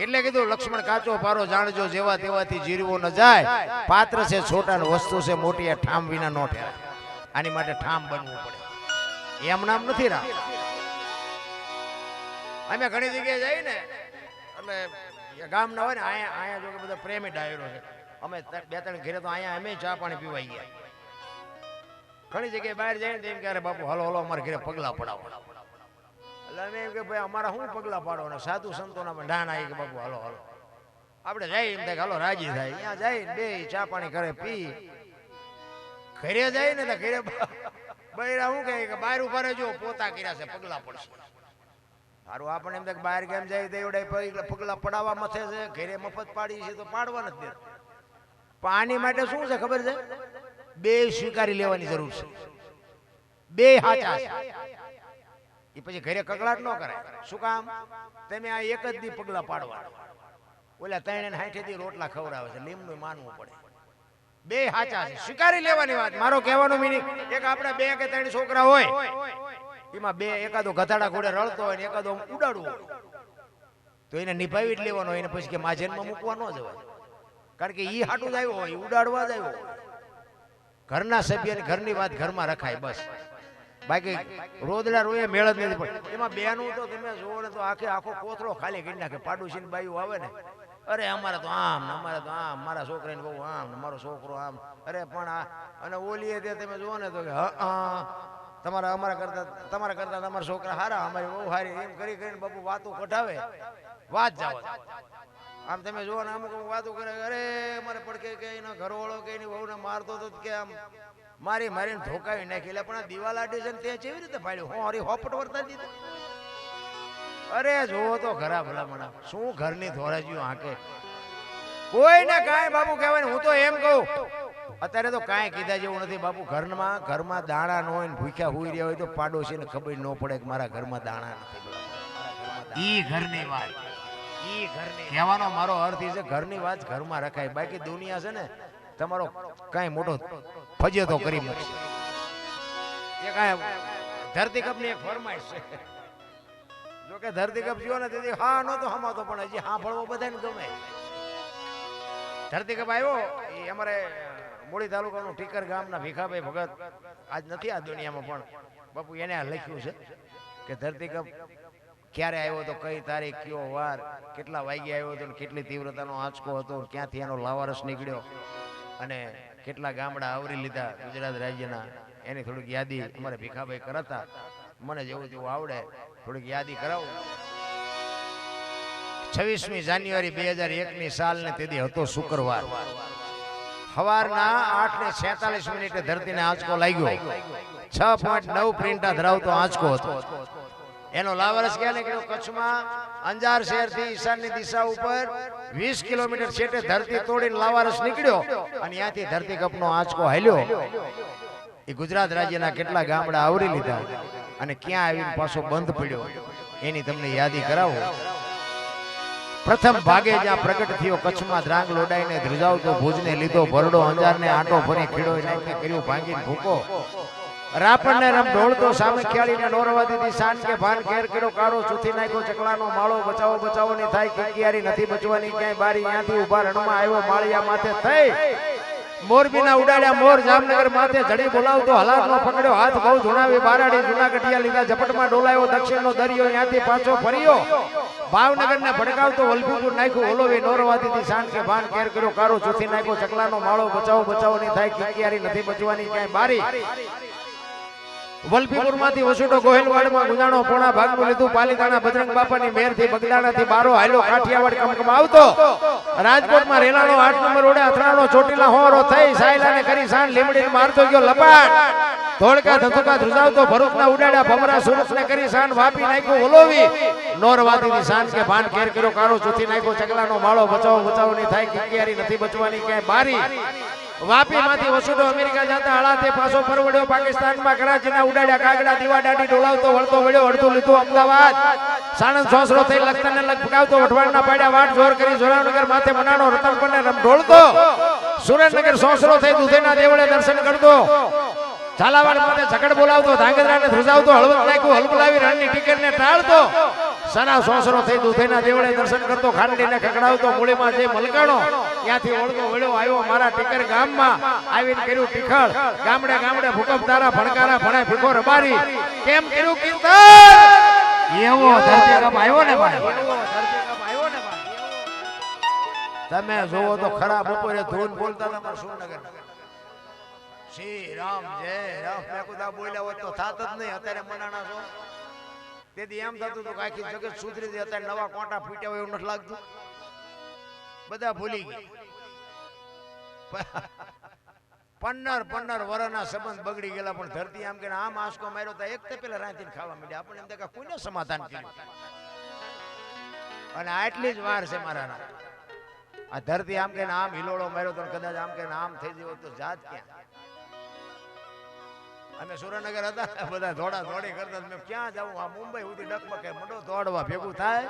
એટલે કીધું લક્ષ્મણ કાચો પારો જાણજો, જેવા તેવાથી જીરવો ન જાય. પાત્ર છે છોટા ને વસ્તુ છે મોટી, ઠામ વિના નો ઠેરાય. આની માટે ઠામ બનવું પડે, એમ નામ નથી રાખ. અમે ઘણી જગ્યાએ જઈએ ને એટલે ગામ ના હોય ને, અહીંયા જો કે બધા પ્રેમી ડાયરો છે. અમે 2-3 ઘરે તો અહીંયા અમે ચા પાણી પીવાઈ ગયા. ઘણી જગ્યાએ બહાર જાય ને એમ ક્યારે બાપુ હલો હલો અમારા ઘરે પગલા પડાવો. એટલે અમે એમ કે ભાઈ અમારા શું પગલા પાડવાના, સાધુ સંતોના ડાન આવી કે બાપુ હલો હલો આપણે જાય એમ થાય હલો રાજી થાય. અહીંયા જાય બે ચા પાણી કરે પી, ઘરે જાય ને તો ઘરે બૈરા શું કહે કે બહાર ઉભા રહેજો, પોતા કર્યા છે પગલા પડશે. સારું આપણને એમ થાય બહાર કેમ જાય દેવડે પગલા પડાવવા મથે છે, ઘરે મફત પાડી છે તો પાડવા નથી દેતા. પણ આની માટે શું છે ખબર છે, બે સ્વીકારી લેવાની જરૂર છે, બે હાચા છે. એ પછી ઘરે કકડાટ ન કરાય. શું કામ, તમે આ એક જ દી પગલા પાડવા, ઓલા 360 દી રોટલા ખવડાવે છે, લીમનું માનવું પડે. બે હાચા છે, સ્વીકારી લેવાની વાત. મારો કહેવાનો મીનિંગ એક આપણા 2 કે 3 છોકરા હોય, એમાં બે એકાદો ગધાડા ઘોડે રળતો હોય ને એકાદો ઉડાડવો હોય તો એને નિભાવી જ લેવાનો. એને પછી કે માજનમાં મૂકવા ન જવાય, કારણ કે ઈ હાટું જ આવ્યો હોય, ઉડાડવા જ આવ્યો. ઘરના સભ્યની ઘરની વાત ઘરમાં રખાય બસ. બાકી રોદડા રોએ મેળ જ નથી પડે. એમાં બેનું તો તમે જોવો ને તો આખો કોથળો ખાલી કરી નાખે. પાડોશી બાયું આવે ને, અરે અમારે તો આમ ને અમારે તો આમ, મારા છોકરાને બહુ આમ ને મારો છોકરો આમ. અરે પણ આ અને ઓલીએ તે તમે જુઓ ને તો કે તમારા કરતા તમારા છોકરા હારા, અમારી બહુ હારી, એમ કરી કરીને બાપુ વાતો કઢાવે. વાત જાવ આમ તમે જુઓ ને અમુક વાતો કરે, અરે અમારે પડકે કે એનો ઘરવાળો કે એની વહુને મારતો હતો કે આમ મારીને ધોકાવી નાખી. એટલે પણ આ દિવાલાડી છે ને તે કેવી રીતે ફાડ્યું, હું હરી હોપટ વર્તા દીધું. અરે જોવો તો ખરા ભલામણા શું ઘરની ધોરાજીઓ હાકે. કોઈને કાંઈ બાપુ કહેવાય ને, હું તો એમ કહું અત્યારે તો કાંઈ કીધા જેવું નથી બાપુ. ઘરમાં દાણા ન હોય ને ભૂખ્યા હુઈ રહ્યા હોય તો પાડોશીને ખબર ન પડે કે મારા ઘરમાં દાણા નથી. ઈ ઘરની વાત, ઈ ઘરની કહેવાનો મારો અર્થ એ છે ઘરની વાત ઘરમાં રખાય. બાકી દુનિયા છે ને તમારો કાંઈ મોટો ફજેતો કરી મૂકશે. એ કાંઈ ધરતી કપની એક ફરમાઈશ છે. જો કે ધરતી કપ જો ને તેથી હા નતો હમાતો, પણ હજી હા ફળવો બધાને ગમે. ધરતી કપ આવ્યો એ અમારે મૂળી તાલુકાનું ટીકર ગામના ભીખાભાઈ ભગત આજ નથી આ દુનિયામાં, પણ બાપુ એને આ લખ્યું છે કે ધરતી કપ ક્યારે આવ્યો તો, કઈ તારીખ, કયો વાર, કેટલા વાગ્યે આવ્યો હતો, કેટલી તીવ્રતાનો આંચકો હતો, ક્યાંથી એનો લાવારસ નીકળ્યો અને કેટલા ગામડા આવરી લીધા ગુજરાત રાજ્યના. એની થોડીક યાદી અમારે ભીખાભાઈ કરાતા. મને જેવું જેવું આવડે થોડીક યાદી કરાવું. 26મી જાન્યુઆરી 2001ની સાલને તેથી હતો શુક્રવાર. સવારના 8:46 ધરતીને આંચકો લાગ્યો. 6.9 પ્રિન્ટા ધરાવતો આંચકો હતો. એનો લાવારસ ક્યાં નીકળ્યો? કચ્છમાં અંજાર શહેરથી ઈશાનની દિશા ઉપર 20 કિલોમીટર છેટે ધરતી તોડીને લાવારસ નીકળ્યો અને ત્યાંથી ધરતી કપનો આંચકો હાલ્યો. એ ગુજરાત રાજ્યના કેટલા ગામડા આવરી લીધા અને ક્યાં આવીને પાછો બંધ પડ્યો એની તમને યાદી કરાવો. પ્રથમ ભાગે જ્યાં પ્રગટ થયો કચ્છમાં ધ્રાંગ લોડાઈને ધ્રુજાવતો ભુજને લીધો ભરડો, અંજારને આંટો ફરી ખીડોઈ નાખીને કર્યું ભાંગીને ભૂકો. રાપણને રમ ઢોળતો સામે ખ્યાળીને નોરવા દીધી શાન કે ભાન ઘેર કર્યો કાળો ચૂથી નાખ્યો ચકલાનો માળો. બચાવો બચાવો ની થાય કિકિયારી નથી બચવાની ક્યાંય બારી. ત્યાંથી ઉભા રણમાં આવ્યો માળિયા માથે થઈ મોરબીના ઉડાડ્યા મોર જામનગર માથે જડી બોલાવતો હલારનો પકડ્યો હાથ બહુ ધુણાવી બારાડી જૂના ગઢિયા લીધા ઝપટમાં ડોલાયો દક્ષિણનો દરિયો ત્યાંથી પાછો ફર્યો ભાવનગરને ભડકાવતો વલભીપુર નાખ્યું ઓલોવી નોરવાતીથી શાન કે ભાન કેર કર્યો કારો ચૂથી નાખ્યો ચકલાનો માળો બચાવો બચાવો ની થાય કિકિયારી નથી બચવાની ક્યાંય બારી વલભીપુર માંથી વસુડો ગોહિલવાડમાં ગુજાણો પોણા ભાગનું લીધું પાલીતાણા બજરંગ બાપાની મેર થી બગદાણાથી બારો હાલ્યો કાઠિયાવાડ કમકમ આવતો રાજકોટમાં રેલાનો 8 નંબર ઓડે અથડાનો ચોટીલા હોરો થઈ સાયલાને કરી શાન લીમડીને મારતો ગયો લપાટ ધોળકા ધતુકા ધ્રુજાવતો ભરૂચના ઉડાડ્યા ભમરા સુરતને કરી શાન વાપી નાખ્યો ઓલોવી નોરવાતીની શાન કે ભાન કેર કર્યો કારો ચૂથી નાખ્યો ચકલાનો માળો બચાવો બચાવો ની થાય કિકિયારી નથી બચવાની ક્યાંય બારી વાપી માંથી વસુડો અમેરિકા જતા હળાતે પાછો પરવડ્યો પાકિસ્તાનમાં કરાચીના ઉડાડ્યા કાગડા દીવા દાઢી ડોલાવતો વળતો વળ્યો અડધું લીધું અમદાવાદ સાણંદ સોસરો થઈ લખતરને લગ પકાવતો વઢવાણના પાડ્યા વાટ જોર કરી જોરાવનગર માથે મનાણો રતનપરને રમઢોળતો સુરેન્દ્રનગર સોસરો થઈ દુધેના દેવળે દર્શન કરતો ઝાલાવાડ માથે ઝઘડ બોલાવતો ધાંગધ્રાને ધ્રુજાવતો હળવદ નાખ્યું હલબલાવી રણની ટીકરને ટાળતો સના સોસરો થઈ દુધેના દેવળે દર્શન કરતો ખાંડીને ખકડાવતો મૂળીમાં જે મલકાણો ત્યાંથી ઓળતો વળ્યો આવ્યો મારા ટીકર ગામમાં આવીને કર્યું ટીખળ ગામડે ગામડે ભૂકંપ તારા ભણકારા ભણે ભીખો રબારી કેમ કર્યું કીર્તન એવો ધરતીકંપ આવ્યો ને ભાઈ તમે જોવો તો ખરા બપોરે ધૂન બોલતા તમારા સુરનગર શ્રી રામ જય રામ મેં કુદા બોલ્યા હોત તો થાત જ નહીં અત્યારે મનાણા છો તેથી એમ થતું હતું કે આખી જગત સુધરી હતી અત્યારે નવા કોટા ફૂટ્યા હોય એવું નથી લાગતું બધા ભૂલી ગયા 15 વર્ષના સંબંધ બગડી ગયેલા પણ ધરતી આમ કે આમ આંસકો માર્યો તો એક તે પેલા રાંધીને ખાવા માંડ્યા આપણે એમ કે કોઈને સમાધાન કર્યું અને આટલી જ વાર છે મારા આ ધરતી આમ કે આમ હિલોળો માર્યો તો કદાચ આમ કે આમ થઈ ગયો તો જાત ક્યાં અમે સુરેન્દ્રનગર હતા બધા દોડા દોડી કરતા મેં ક્યાં જાઉં આ મુંબઈ સુધી ડકબકે મંડો દોડવા ભેગું થાય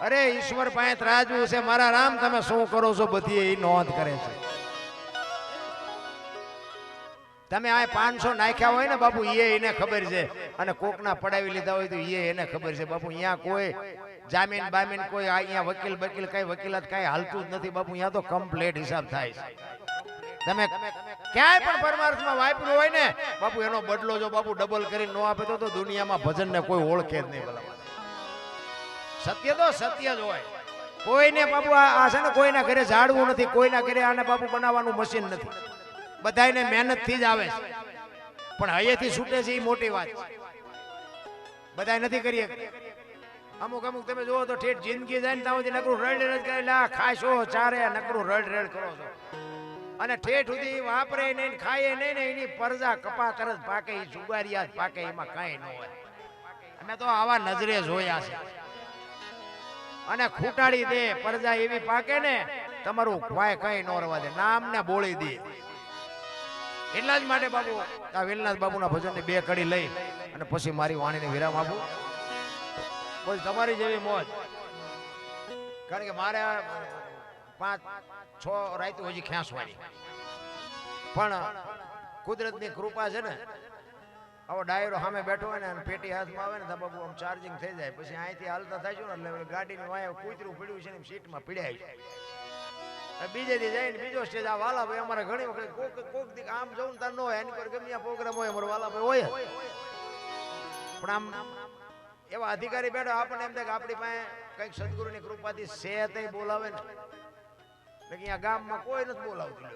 અરે ઈશ્વર પાસે ત્રાજવું છે મારા રામ તમે શું કરો છો બધી એ નોંધ કરે છે તમે આ 500 નાખ્યા હોય ને બાપુ એને ખબર છે અને કોકના પડાવી લીધા હોય તો એને ખબર છે બાપુ અહીંયા કોઈ જામીન બામીન કોઈ અહીંયા વકીલ બકીલ કઈ વકીલાત કઈ હાલતું જ નથી બાપુ અહીંયા તો કમ્પ્લીટ હિસાબ થાય છે તમે ક્યાંય પણ પરમાર્થમાં વાપર્યું હોય ને બાપુ એનો બદલો જો બાપુ ડબલ કરીને નો આપે તો દુનિયામાં ભજનને કોઈ ઓળખે જ નહીં ભલા સત્ય તો સત્ય જ હોય કોઈને બાપુ આ છે ને કોઈના ઘરે ઝાડવું નથી કોઈના ઘરે આને બાપુ બનાવવાનું મશીન નથી બધાને મહેનત થી જ આવે છે પણ હૈયેથી છૂટે છે એ મોટી વાત બધાય નથી કરીએ અમુક તમે જોવો તો ઠેઠ જિંદગી જાય ને ત્યાં સુધી નકરું રડ રડ કરેલા ખાશો ચારે નકરું રડ રડ કરો છો અને ઠેઠ સુધી વાપરે નહીં ખાય નહીં ને એની પરજા કપા તરત પાકે એ જુગારિયા પાકે એમાં કાંઈ ન હોય અમે તો આવા નજરે જોયા છે અને ખૂટાડી દે પરજા એવી પાકે ને તમારું ભાઈ કઈ ન રવા દે નામ ને બોળી દે એટલા જ માટે બાપુ આ વેલનાથ બાપુના ભજનની 2 કડી લઈ અને પછી મારી વાણીને વિરામ આપું પછી તમારી જેવી મોજ કારણ કે મારે 5-6 રાત હજી ખેંચવાની પણ કુદરતની કૃપા છે ને આવો ડાયરો સામે બેઠો હોય ને અને પેટી હાથમાં આવે ને તો બાબુ આમ ચાર્જિંગ થઈ જાય પછી અહીંથી હાલતા થાય છે ને એટલે ગાડીની વાય કૂતરું પડ્યું છે ને સીટમાં પીડાય છે બીજે દી જાય ને બીજો સ્ટેજ આ વાલાભાઈ અમારે ઘણી વખત કોક દી આમ જવું તાર ન હોય એની પર ગમે આ પ્રોગ્રામ હોય અમારો વાલાભાઈ હોય પણ આમ એવા અધિકારી બેઠો આપણને એમ થાય કે આપણી પાસે કંઈક સદગુરુની કૃપાથી છે તે બોલાવે ને લેકિન આ ગામમાં કોઈ નથી બોલાવતું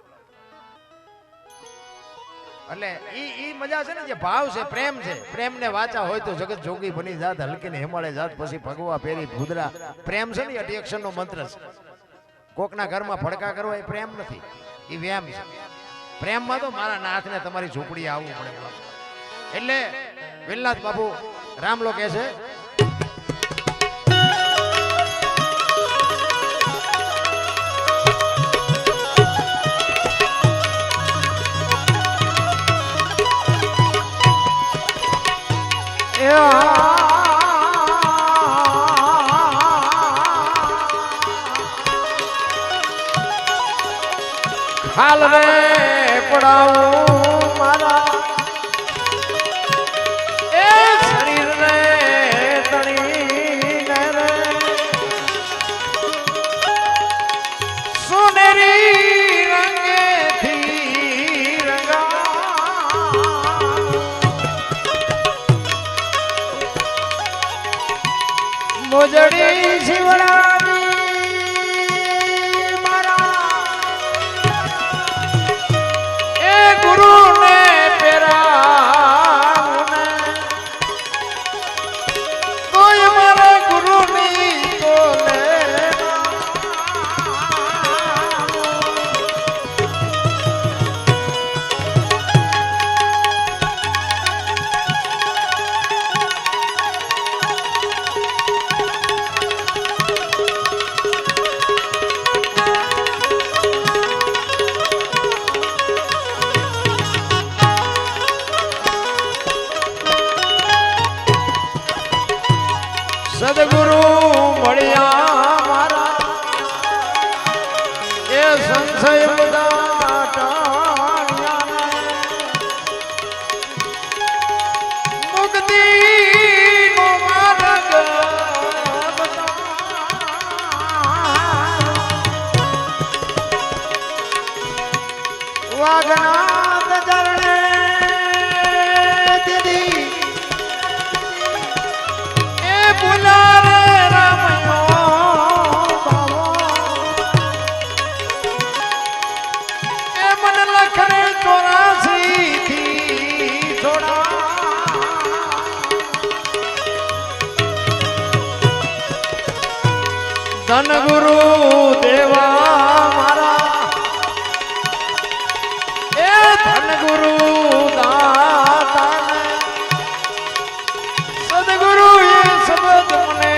એટલે ઈ મજા છે ને જે ભાવ છે પ્રેમ ને વાચા હોય તો જગત જોગી બની જાત હલકીને હિમાલય જાત પછી ભગવા પેરી ભૂદરા પ્રેમ છે ને 8 અક્ષરનો મંત્ર છે કોકના ઘરમાં ફડકા કરવા એ પ્રેમ નથી એ વ્યામ છે પ્રેમમાં તો મારા નાથને તમારી ઝૂંપડી આવવું પડે એટલે વેલનાથ બાપુ રામલો કહે છે હાલ રે પડાવું મારા એ શરીર રે તણી રે સુનેરી રંગે મોજડી શિવડાવી મારા એ ગુરુને પેરાવુને કોઈ મારા ગુરુની તોલે સદગુરુ મળ્યા મારા એ સંશય બધા ટાળ્યા મુક્તિ નો માર્ગ વાગનાથ ચરણે દીદી પુલારે રામયો બાવો એ મન લખને 84 થી છોડા ધન ગુરુ દેવા મારા એ ધન ગુરુ દાતા સદગુરુ શબ્દ મને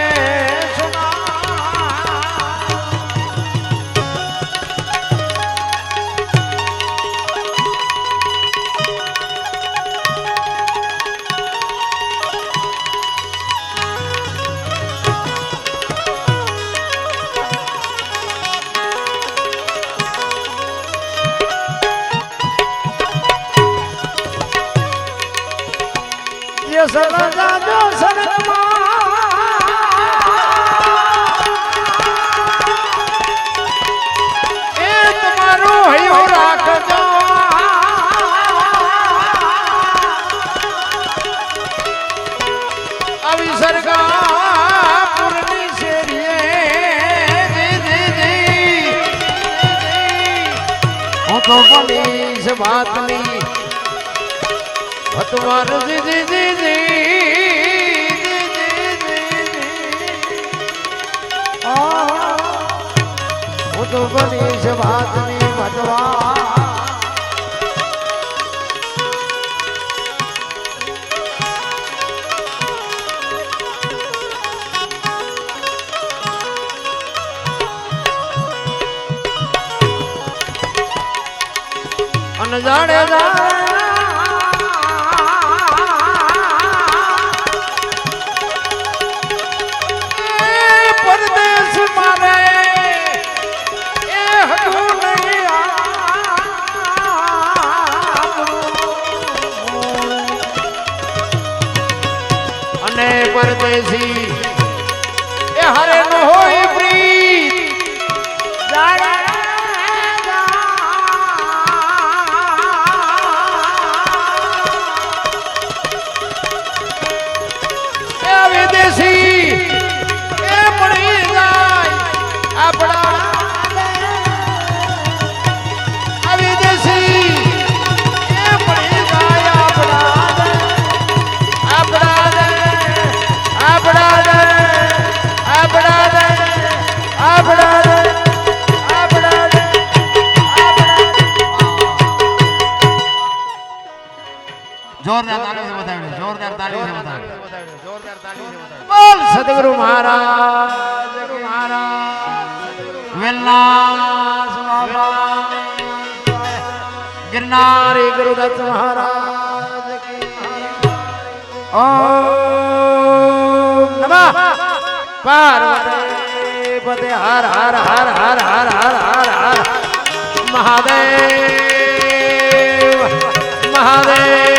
જે સદા જો સદમાં એ તમારું હૈયું રાખજો આવી સરગાપુરની શેરીએ હું તો બનીશ વાતની ભતવાર હું તો બનીશ વાતની ભતવાર અનજાણે પરદેશ મારે એ હતું નહીં અને પરદેશી એ હારે ન હોય પ્રીત જાણે વિદેશી એ મળી જાય આપણા વિદેશી એ મળી જાય આપણા જોરદાર તાળીઓ બતાવ્યો જોરદાર તાળીઓ બતાવ્યો બોલ સદગુરુ મહારાજ વેલ્લાસ બાબા ગિરનારી ગુરુદત્ત મહારાજ કી ઓમ નમઃ પાર્વતી પતે હર હર હર હર હર હર હર હર મહાદેવ મહાદેવ